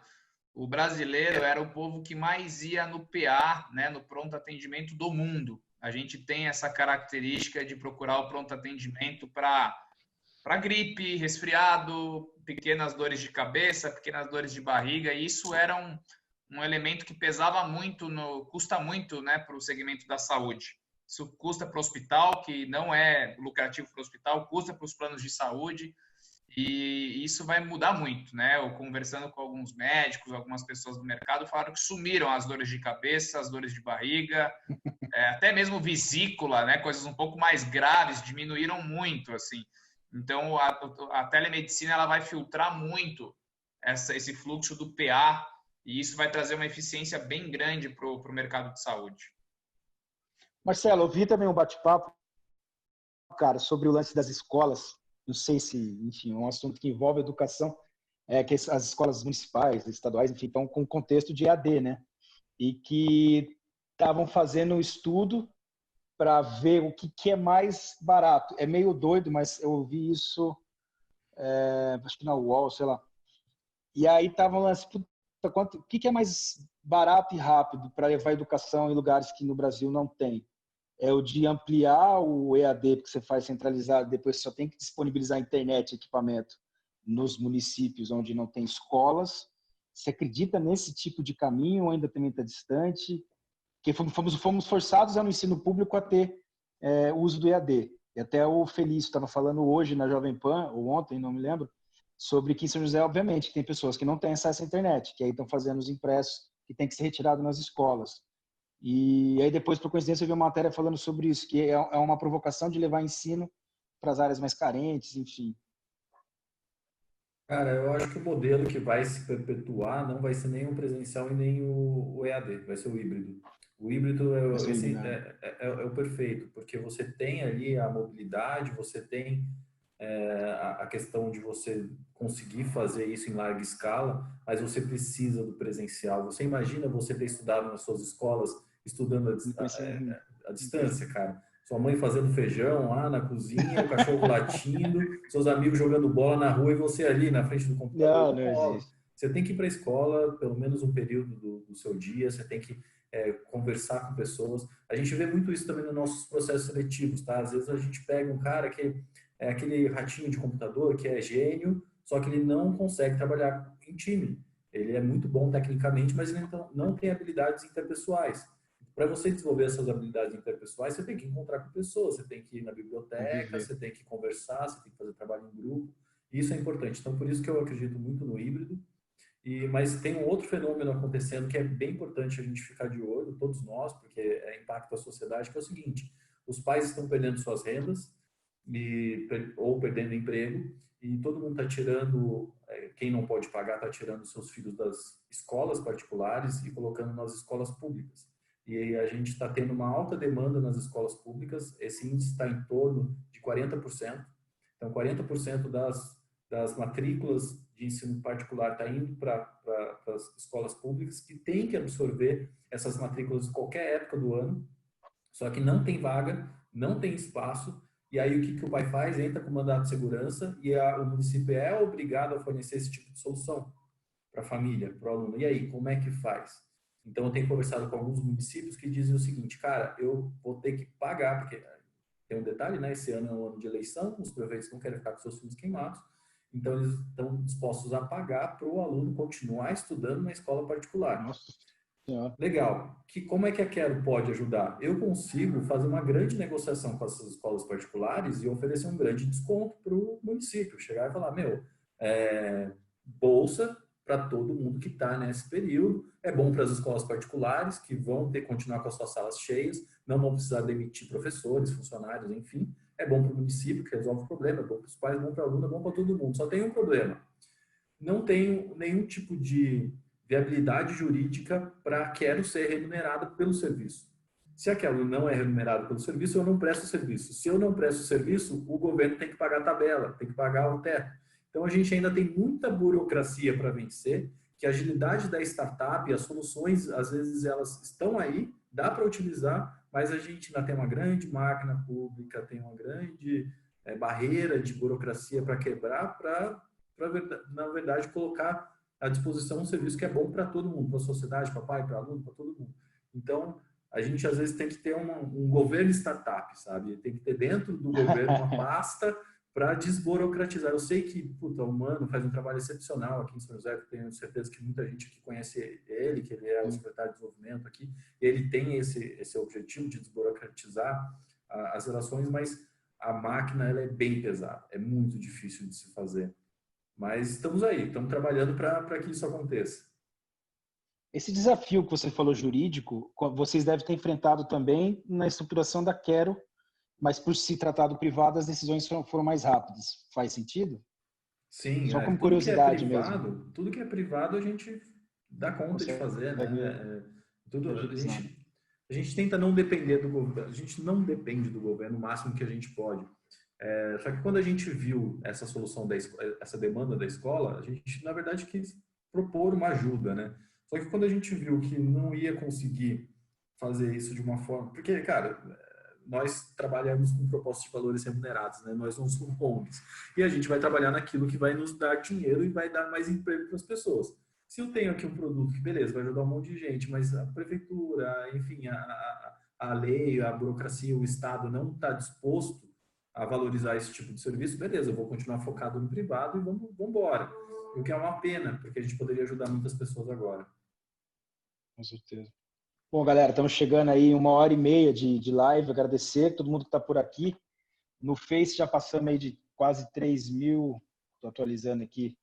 O brasileiro era o povo que mais ia no PA, né, no pronto atendimento do mundo. A gente tem essa característica de procurar o pronto atendimento para gripe, resfriado, pequenas dores de cabeça, pequenas dores de barriga. E isso era um elemento que pesava muito, custa muito, né, para o segmento da saúde. Isso custa para o hospital, que não é lucrativo para o hospital, custa para os planos de saúde. E isso vai mudar muito, né? Eu conversando com alguns médicos, algumas pessoas do mercado, falaram que sumiram as dores de cabeça, as dores de barriga, até mesmo vesícula, né? Coisas um pouco mais graves diminuíram muito, assim. Então, a telemedicina ela vai filtrar muito esse fluxo do PA e isso vai trazer uma eficiência bem grande para o mercado de saúde. Marcelo, eu vi também um bate-papo, cara, sobre o lance das escolas. Não sei se, enfim, é um assunto que envolve educação, que as escolas municipais, estaduais, enfim, estão com contexto de EAD, né? E que estavam fazendo um estudo para ver o que é mais barato. É meio doido, mas eu ouvi isso, acho que na UOL, sei lá. E aí estavam lançando o que é mais barato e rápido para levar a educação em lugares que no Brasil não tem. É o de ampliar o EAD, porque você faz centralizado, depois você só tem que disponibilizar internet, equipamento nos municípios onde não tem escolas. Você acredita nesse tipo de caminho ou ainda também está distante? Porque fomos forçados no ensino público a ter uso do EAD. E até o Felício estava falando hoje na Jovem Pan, ou ontem, não me lembro, sobre que em São José, obviamente, que tem pessoas que não têm acesso à internet, que aí estão fazendo os impressos que tem que ser retirado nas escolas. E aí depois, por coincidência, eu vi uma matéria falando sobre isso, que é uma provocação de levar ensino para as áreas mais carentes, enfim. Cara, eu acho que o modelo que vai se perpetuar não vai ser nem o presencial e nem o EAD, vai ser o híbrido. O híbrido é o perfeito, porque você tem ali a mobilidade, você tem a questão de você conseguir fazer isso em larga escala, mas você precisa do presencial. Você imagina você ter estudado nas suas escolas, estudando à distância, cara. Sua mãe fazendo feijão lá na cozinha, o cachorro latindo, seus amigos jogando bola na rua e você ali na frente do computador. Não existe. Você tem que ir para a escola pelo menos um período do seu dia, você tem que conversar com pessoas. A gente vê muito isso também nos nossos processos seletivos, tá? Às vezes a gente pega um cara que é aquele ratinho de computador que é gênio, só que ele não consegue trabalhar em time. Ele é muito bom tecnicamente, mas ele não tem habilidades interpessoais. Para você desenvolver essas habilidades interpessoais, você tem que encontrar com pessoas, você tem que ir na biblioteca, você tem que conversar, você tem que fazer trabalho em grupo. Isso é importante. Então, por isso que eu acredito muito no híbrido. Mas tem um outro fenômeno acontecendo que é bem importante a gente ficar de olho, todos nós, porque impacta a sociedade, que é o seguinte: os pais estão perdendo suas rendas ou perdendo emprego e todo mundo está tirando, quem não pode pagar está tirando seus filhos das escolas particulares e colocando nas escolas públicas. E a gente está tendo uma alta demanda nas escolas públicas, esse índice está em torno de 40%. Então, 40% das matrículas de ensino particular está indo para as escolas públicas, que têm que absorver essas matrículas em qualquer época do ano. Só que não tem vaga, não tem espaço, e aí o que o pai faz? Entra com mandado de segurança e o município é obrigado a fornecer esse tipo de solução para a família, para o aluno. E aí, como é que faz? Então, eu tenho conversado com alguns municípios que dizem o seguinte, cara, eu vou ter que pagar, porque tem um detalhe, né? Esse ano é um ano de eleição, os prefeitos não querem ficar com seus filhos queimados, então eles estão dispostos a pagar para o aluno continuar estudando na escola particular. Nossa Senhora. Legal. Como é que a Quero pode ajudar? Eu consigo fazer uma grande negociação com essas escolas particulares e oferecer um grande desconto para o município. Chegar e falar, bolsa para todo mundo que está nesse período. É bom para as escolas particulares, que vão continuar com as suas salas cheias, não vão precisar demitir professores, funcionários, enfim. É bom para o município, que resolve o problema, é bom para os pais, é bom para o aluno, é bom para todo mundo. Só tem um problema. Não tenho nenhum tipo de viabilidade jurídica para a Quero ser remunerada pelo serviço. Se a Quero não é remunerada pelo serviço, eu não presto serviço. Se eu não presto serviço, o governo tem que pagar a tabela, tem que pagar o teto. Então, a gente ainda tem muita burocracia para vencer, que a agilidade da startup e as soluções, às vezes, elas estão aí, dá para utilizar, mas a gente ainda tem uma grande máquina pública, tem uma grande barreira de burocracia para quebrar, para, na verdade, colocar à disposição um serviço que é bom para todo mundo, para a sociedade, para pai, para aluno, para todo mundo. Então, a gente, às vezes, tem que ter um governo startup, sabe? Tem que ter dentro do governo uma pasta para desburocratizar. Eu sei que, o Mano faz um trabalho excepcional aqui em São José, tenho certeza que muita gente aqui conhece ele, que ele é o secretário de desenvolvimento aqui, e ele tem esse objetivo de desburocratizar as relações, mas a máquina ela é bem pesada, é muito difícil de se fazer. Mas estamos aí, estamos trabalhando para que isso aconteça. Esse desafio que você falou jurídico, vocês devem ter enfrentado também na estruturação da Quero, mas por se tratar do privado, as decisões foram mais rápidas. Faz sentido? Sim, só como curiosidade mesmo. Tudo que é privado a gente dá conta de fazer, né? A gente tenta não depender do governo, a gente não depende do governo o máximo que a gente pode. Só que quando a gente viu essa solução, essa demanda da escola, a gente, na verdade, quis propor uma ajuda, né? Só que quando a gente viu que não ia conseguir fazer isso de uma forma... Porque, cara, nós trabalhamos com propostas de valores remunerados, né? Nós não somos ONGs. E a gente vai trabalhar naquilo que vai nos dar dinheiro e vai dar mais emprego para as pessoas. Se eu tenho aqui um produto que, beleza, vai ajudar um monte de gente, mas a prefeitura, enfim, a lei, a burocracia, o Estado não está disposto a valorizar esse tipo de serviço, beleza, eu vou continuar focado no privado e vamos embora. O que é uma pena, porque a gente poderia ajudar muitas pessoas agora. Com certeza. Bom, galera, estamos chegando aí 1h30 de live. Agradecer a todo mundo que está por aqui. No Face já passamos aí de quase 3.000, estou atualizando aqui,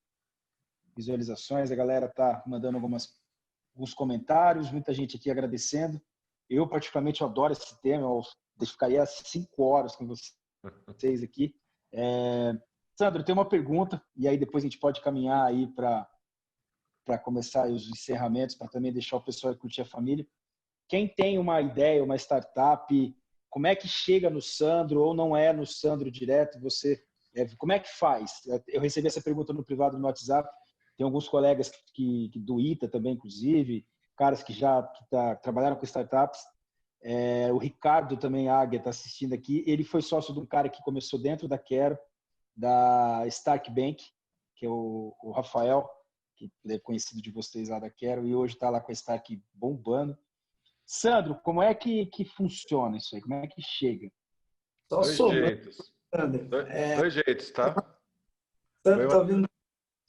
visualizações. A galera está mandando alguns comentários, muita gente aqui agradecendo. Eu, particularmente, adoro esse tema. Eu ficaria 5 horas com vocês aqui. Sandro, tem uma pergunta, e aí depois a gente pode caminhar aí para começar os encerramentos, para também deixar o pessoal curtir a família. Quem tem uma ideia, uma startup, como é que chega no Sandro ou não é no Sandro direto? Como é que faz? Eu recebi essa pergunta no privado no WhatsApp. Tem alguns colegas do ITA também, inclusive, caras que já trabalharam com startups. O Ricardo também, Águia, está assistindo aqui. Ele foi sócio de um cara que começou dentro da Quero, da Stark Bank, que é o Rafael, que é conhecido de vocês lá da Quero, e hoje está lá com a Stark bombando. Sandro, como é que funciona isso aí? Como é que chega? Dois jeitos. Dois jeitos, tá? Sandro, tá ouvindo?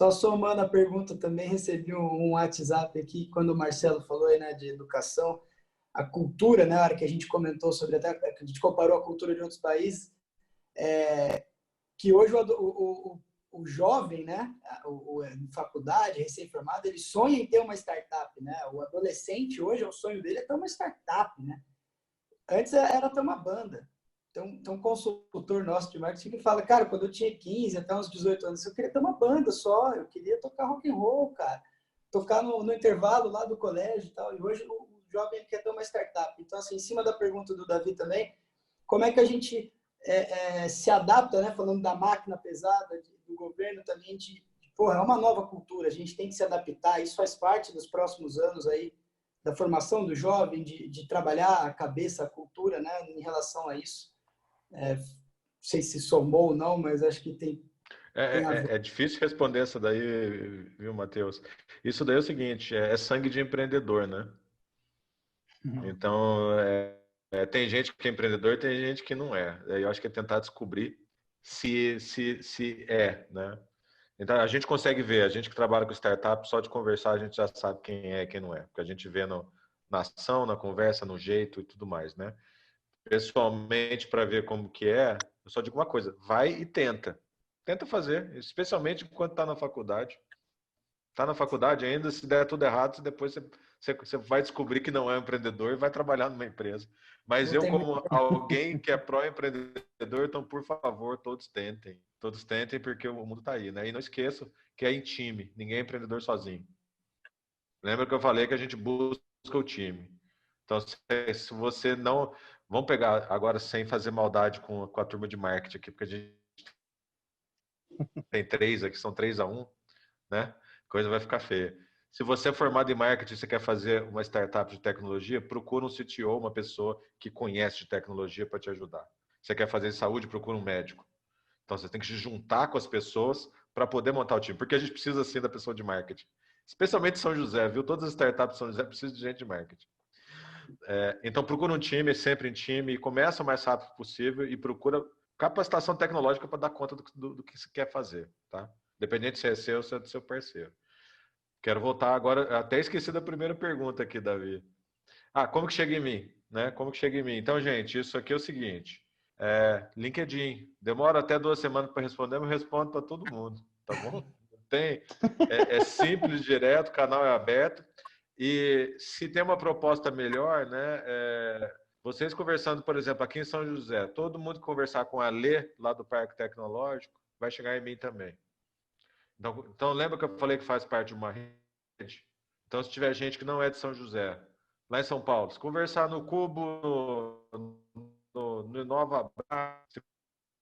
Só somando a pergunta também, recebi um WhatsApp aqui, quando o Marcelo falou aí, né, de educação, a cultura, né, a hora que a gente comentou sobre, até a gente comparou a cultura de outros países, que hoje o jovem, né, em faculdade, recém-formado, ele sonha em ter uma startup, né? O adolescente hoje, o sonho dele é ter uma startup, né? Antes era ter uma banda. Então, um consultor nosso de marketing que fala, cara, quando eu tinha 15 até uns 18 anos, eu queria ter uma banda só, eu queria tocar rock and roll, cara, tocar no intervalo lá do colégio e tal. E hoje o jovem quer ter uma startup. Então, assim, em cima da pergunta do Davi também, como é que a gente se adapta, né? Falando da máquina pesada, do governo também, é uma nova cultura, a gente tem que se adaptar, isso faz parte dos próximos anos aí, da formação do jovem, de trabalhar a cabeça, a cultura. cultura, né, em relação a isso. Não sei se somou ou não, mas acho que tem a ver. É difícil responder essa daí, viu, Matheus? Isso daí é o seguinte, é sangue de empreendedor, né? Então, tem gente que é empreendedor, tem gente que não é. Eu acho que é tentar descobrir se é, né? Então, a gente consegue ver, a gente que trabalha com startup, só de conversar a gente já sabe quem é e quem não é. Porque a gente vê na ação, na conversa, no jeito e tudo mais, né? Pessoalmente, para ver como que é, eu só digo uma coisa, vai e tenta. Tenta fazer, especialmente enquanto está na faculdade. Está na faculdade ainda, se der tudo errado, depois você vai descobrir que não é um empreendedor e vai trabalhar numa empresa. Mas Não eu, tem como alguém que é pró-empreendedor, então, por favor, todos tentem. Todos tentem, porque o mundo está aí, né? E não esqueçam que é em time, ninguém é empreendedor sozinho. Lembra que eu falei que a gente busca o time. Então, se você não... Vamos pegar agora, sem fazer maldade com a turma de marketing aqui, porque a gente tem 3 aqui, são 3-1, né? A coisa vai ficar feia. Se você é formado em marketing e você quer fazer uma startup de tecnologia, procura um CTO, uma pessoa que conhece de tecnologia para te ajudar. Você quer fazer saúde, procura um médico. Então, você tem que se juntar com as pessoas para poder montar o time, porque a gente precisa, sim, da pessoa de marketing. Especialmente São José, viu? Todas as startups de São José precisam de gente de marketing. Então, procura um time, sempre em time, e começa o mais rápido possível e procura capacitação tecnológica para dar conta do que você quer fazer, tá? Independente se é seu ou se é do seu parceiro. Quero voltar agora, até esqueci da primeira pergunta aqui, Davi. Como que chega em mim? Né? Como que chega em mim? Então, gente, isso aqui é o seguinte, LinkedIn, demora até 2 semanas para responder, mas eu respondo para todo mundo, tá bom? É simples, direto, o canal é aberto. E se tem uma proposta melhor, né? Vocês conversando, por exemplo, aqui em São José, todo mundo conversar com a Lê, lá do Parque Tecnológico, vai chegar em mim também. Então lembra que eu falei que faz parte de uma rede? Então, se tiver gente que não é de São José, lá em São Paulo, se conversar no Cubo, no Inova, se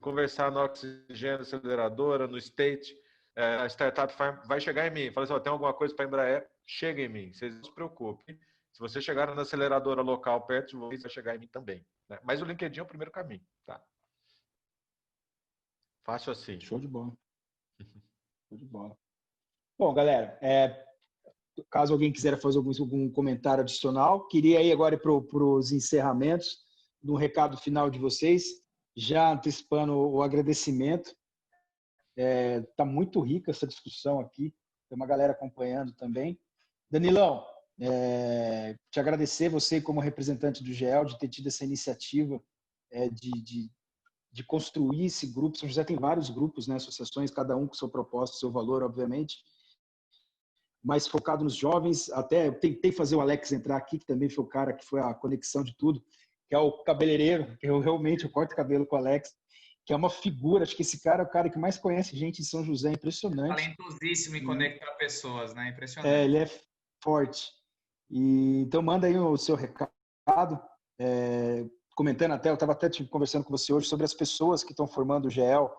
conversar no Oxigênio Aceleradora, no State, a Startup Farm vai chegar em mim. Fala assim, tem alguma coisa para a Embraer? Chega em mim, vocês não se preocupem. Se você chegar na aceleradora local perto de vocês, vai chegar em mim também. Né? Mas o LinkedIn é o primeiro caminho. Tá? Fácil assim. Show de bola. Show de bola. Bom, galera, caso alguém quiser fazer algum comentário adicional, queria ir agora para os encerramentos, no recado final de vocês, já antecipando o agradecimento. Está muito rica essa discussão aqui, tem uma galera acompanhando também. Danilão, te agradecer, você como representante do GEL, de ter tido essa iniciativa de construir esse grupo. São José tem vários grupos, né, associações, cada um com seu propósito, seu valor, obviamente, mais focado nos jovens. Até eu tentei fazer o Alex entrar aqui, que também foi o cara que foi a conexão de tudo, que é o cabeleireiro, que eu corto cabelo com o Alex, que é uma figura. Acho que esse cara é o cara que mais conhece gente em São José, impressionante. Talentosíssimo em conectar pessoas, né? Impressionante. Ele é forte. Então, manda aí o seu recado. Comentando até, eu estava até conversando com você hoje sobre as pessoas que estão formando o GEL,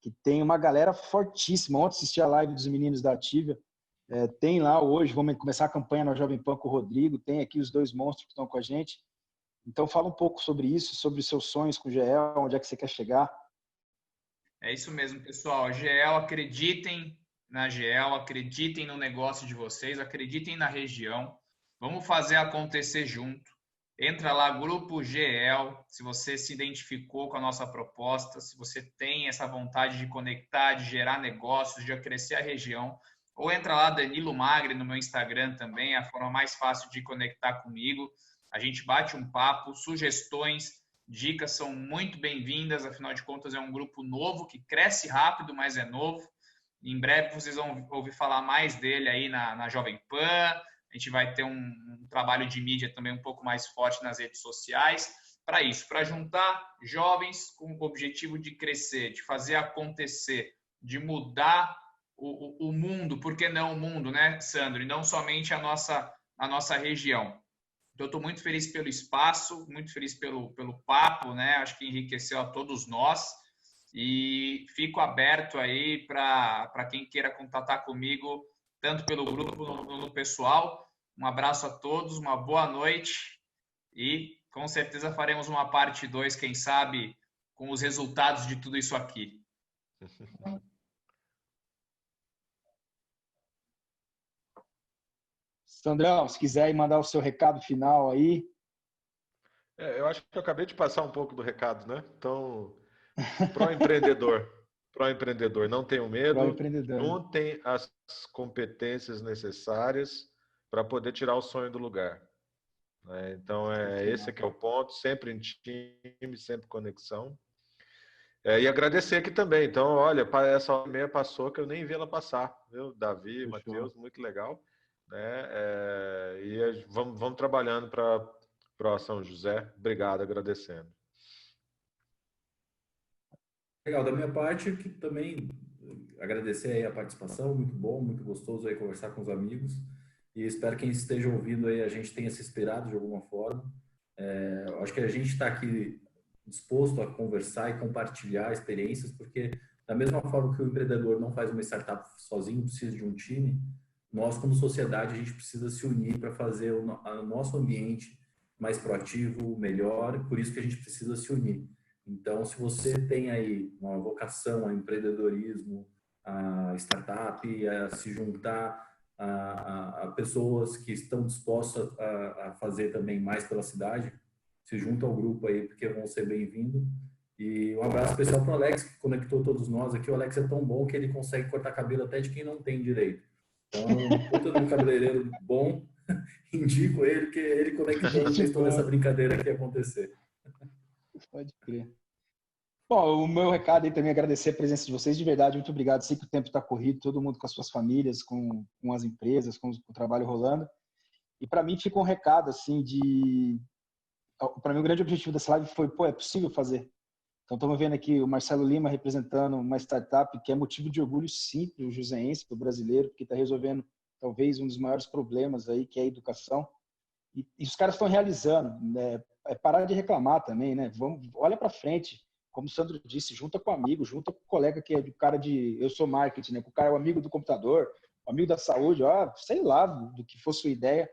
que tem uma galera fortíssima. Ontem assisti a live dos meninos da Ativia. Tem lá hoje, vamos começar a campanha na Jovem Pan com o Rodrigo, tem aqui os 2 monstros que estão com a gente. Então, fala um pouco sobre isso, sobre os seus sonhos com o GEL, onde é que você quer chegar. É isso mesmo, pessoal. GEL, acreditem na GEL, acreditem no negócio de vocês, acreditem na região. Vamos fazer acontecer junto. Entra lá, Grupo GEL, se você se identificou com a nossa proposta, se você tem essa vontade de conectar, de gerar negócios, de crescer a região, ou entra lá, Danilo Magri, no meu Instagram também, é a forma mais fácil de conectar comigo. A gente bate um papo, sugestões, dicas são muito bem-vindas, afinal de contas é um grupo novo, que cresce rápido, mas é novo. Em breve vocês vão ouvir falar mais dele aí na Jovem Pan. A gente vai ter um trabalho de mídia também um pouco mais forte nas redes sociais. Para isso, para juntar jovens com o objetivo de crescer, de fazer acontecer, de mudar o mundo, por que não o mundo, né, Sandro? E não somente a nossa região. Então, eu estou muito feliz pelo espaço, muito feliz pelo papo, né? Acho que enriqueceu a todos nós. E fico aberto aí para quem queira contatar comigo, tanto pelo grupo no pessoal. Um abraço a todos, uma boa noite e Com certeza faremos uma parte 2, quem sabe, com os resultados de tudo isso aqui. Sandrão, se quiser mandar o seu recado final aí. Eu acho que eu acabei de passar um pouco do recado, né? Então, pró-empreendedor, não tenham medo, juntem as competências necessárias para poder tirar o sonho do lugar. Né? Então, esse aqui é o ponto, sempre em time, sempre conexão. E agradecer aqui também. Então, olha, essa hora e meia passou que eu nem vi ela passar, viu? Davi, Matheus, muito legal. Né? E vamos trabalhando para São José. Obrigado, agradecendo. Legal, da minha parte, que também agradecer aí a participação, muito bom, muito gostoso aí conversar com os amigos. E espero que quem esteja ouvindo aí a gente tenha se inspirado de alguma forma. Acho que a gente está aqui disposto a conversar e compartilhar experiências, porque da mesma forma que o empreendedor não faz uma startup sozinho, precisa de um time, nós como sociedade a gente precisa se unir para fazer o nosso ambiente mais proativo, melhor, por isso que a gente precisa se unir. Então, se você tem aí uma vocação a empreendedorismo, a startup, a se juntar a pessoas que estão dispostas a fazer também mais pela cidade, se junta ao grupo aí, porque vão ser bem-vindos. E um abraço especial para o Alex, que conectou todos nós aqui. O Alex é tão bom que ele consegue cortar cabelo até de quem não tem direito. Então, puta de um cabeleireiro bom, indico ele, que ele conectou e fez toda essa brincadeira aqui acontecer. Pode crer. Bom, o meu recado aí também é agradecer a presença de vocês, de verdade, muito obrigado. Sei que o tempo está corrido, todo mundo com as suas famílias, com as empresas, com o trabalho rolando. E para mim fica um recado, assim, para mim o grande objetivo dessa live foi, é possível fazer. Então estamos vendo aqui o Marcelo Lima representando uma startup que é motivo de orgulho, sim, para o joseense, para o brasileiro, porque está resolvendo talvez um dos maiores problemas aí, que é a educação. E os caras estão realizando, né? Parar de reclamar também, né? Olha para frente. Como o Sandro disse, junta com amigo, junta com o colega que é do cara eu sou marketing, né? Com o cara, o amigo do computador, o amigo da saúde, sei lá do que for sua ideia.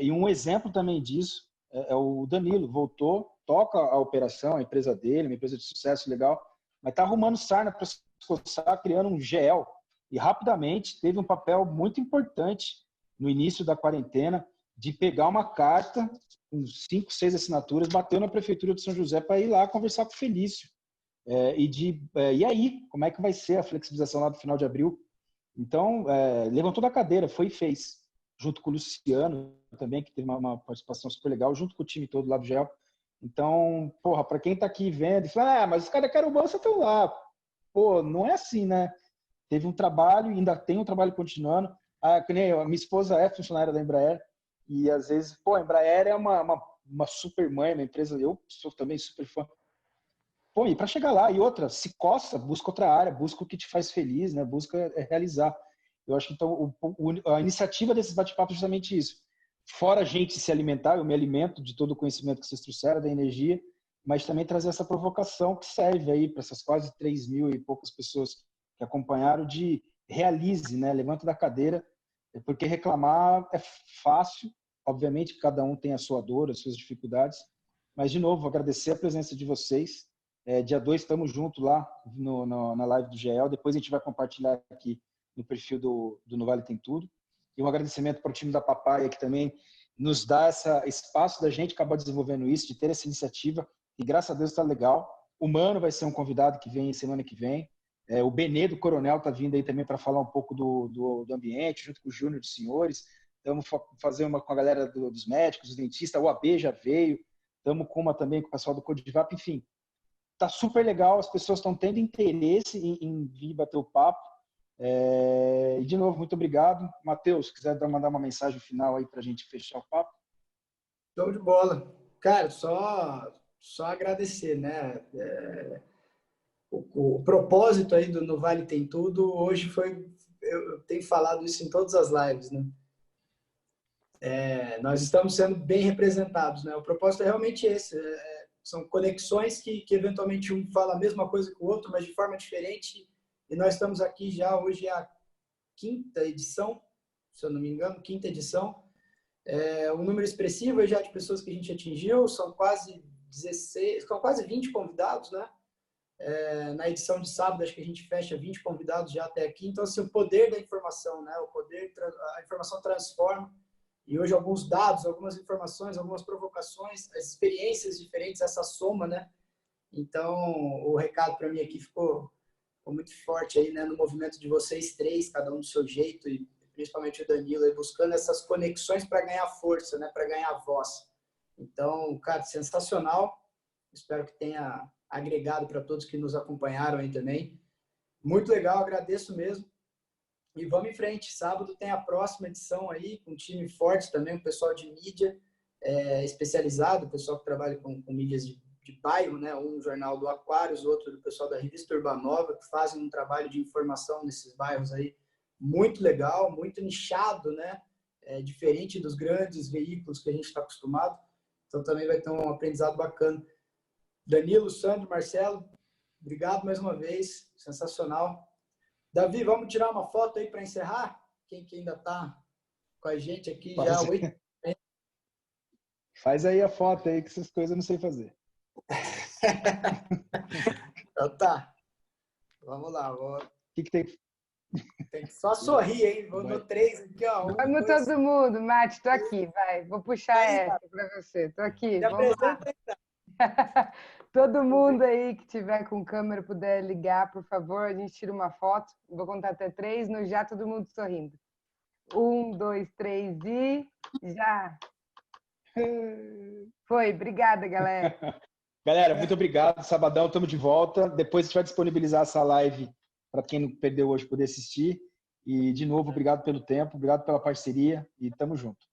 E um exemplo também disso é o Danilo, voltou, toca a operação, a empresa dele, uma empresa de sucesso legal, mas tá arrumando sarna para se coçar, criando um GL. E rapidamente teve um papel muito importante no início da quarentena de pegar uma carta com 5, 6 assinaturas, bateu na prefeitura de São José para ir lá conversar com o Felício. E aí, como é que vai ser a flexibilização lá do final de abril? Então, levantou da cadeira, foi e fez. Junto com o Luciano também, que teve uma participação super legal, junto com o time todo lá do GEL. Então, para quem está aqui vendo e fala, mas os caras querem o bolsa, estão lá. Não é assim, né? Teve um trabalho, ainda tem um trabalho continuando. A minha esposa é funcionária da Embraer, e às vezes, a Embraer é uma super mãe, uma empresa, eu sou também super fã. E para chegar lá, e outra, se coça, busca outra área, busca o que te faz feliz, né? Busca realizar. Eu acho que então a iniciativa desses bate-papos é justamente isso. Fora a gente se alimentar, eu me alimento de todo o conhecimento que vocês trouxeram, da energia, mas também trazer essa provocação que serve aí para essas quase 3.000 e poucas pessoas que acompanharam, de realize, né? Levanta da cadeira, porque reclamar é fácil, obviamente cada um tem a sua dor, as suas dificuldades, mas de novo, agradecer a presença de vocês. Dia 2 estamos juntos lá na live do GL, depois a gente vai compartilhar aqui no perfil do No Vale Tem Tudo. E um agradecimento para o time da Papaya, que também nos dá esse espaço da gente acabar desenvolvendo isso, de ter essa iniciativa, e graças a Deus está legal. O Mano vai ser um convidado que vem semana que vem. O Benê do Coronel está vindo aí também para falar um pouco do ambiente, junto com o Júnior de Senhores. Estamos fazendo com a galera dos médicos, dos dentistas, o AB já veio. Estamos também com o pessoal do Codivap, enfim. Está super legal, as pessoas estão tendo interesse em vir bater o papo. E de novo, muito obrigado. Matheus, se quiser mandar uma mensagem final aí para a gente fechar o papo. Show de bola. Cara, só agradecer, né? O propósito aí do No Vale Tem Tudo hoje foi, eu tenho falado isso em todas as lives, né? Nós estamos sendo bem representados, né? O propósito é realmente esse. São conexões que eventualmente um fala a mesma coisa que o outro, mas de forma diferente. E nós estamos aqui já, hoje é a 5ª edição, se eu não me engano, 5ª edição. Um número expressivo já de pessoas que a gente atingiu, são quase 20 convidados, né? Na edição de sábado, acho que a gente fecha 20 convidados já até aqui. Então, assim, o poder da informação, né? A informação transforma. E hoje, alguns dados, algumas informações, algumas provocações, as experiências diferentes, essa soma, né? Então, o recado para mim aqui ficou muito forte aí, né? No movimento de vocês três, cada um do seu jeito, e principalmente o Danilo, aí, buscando essas conexões para ganhar força, né? Para ganhar voz. Então, cara, sensacional. Espero que tenha agregado para todos que nos acompanharam aí também. Muito legal, agradeço mesmo. E vamos em frente. Sábado tem a próxima edição aí, com um time forte também, o pessoal de mídia especializado, o pessoal que trabalha com mídias de bairro, né? Um jornal do Aquários, outro do pessoal da Revista Urbanova, que fazem um trabalho de informação nesses bairros aí muito legal, muito nichado, né? Diferente dos grandes veículos que a gente está acostumado. Então também vai ter um aprendizado bacana. Danilo, Sandro, Marcelo, obrigado mais uma vez, sensacional. Davi, vamos tirar uma foto aí para encerrar? Quem que ainda está com a gente aqui já? Faz aí a foto aí, que essas coisas eu não sei fazer. Então tá, vamos lá. O que tem que... Tem que só sorrir, hein? Vou no 3 aqui, ó. Vamos todo mundo, Mate, tô aqui, vai. Vou puxar essa para você. Tô aqui, vamos lá. Todo mundo aí que tiver com câmera puder ligar, por favor, a gente tira uma foto. Vou contar até 3, no já todo mundo sorrindo. 1, 2, 3 e já. Foi, obrigada, galera. Galera, muito obrigado. Sabadão, estamos de volta. Depois a gente vai disponibilizar essa live para quem não perdeu hoje poder assistir. E, de novo, obrigado pelo tempo, obrigado pela parceria e tamo junto.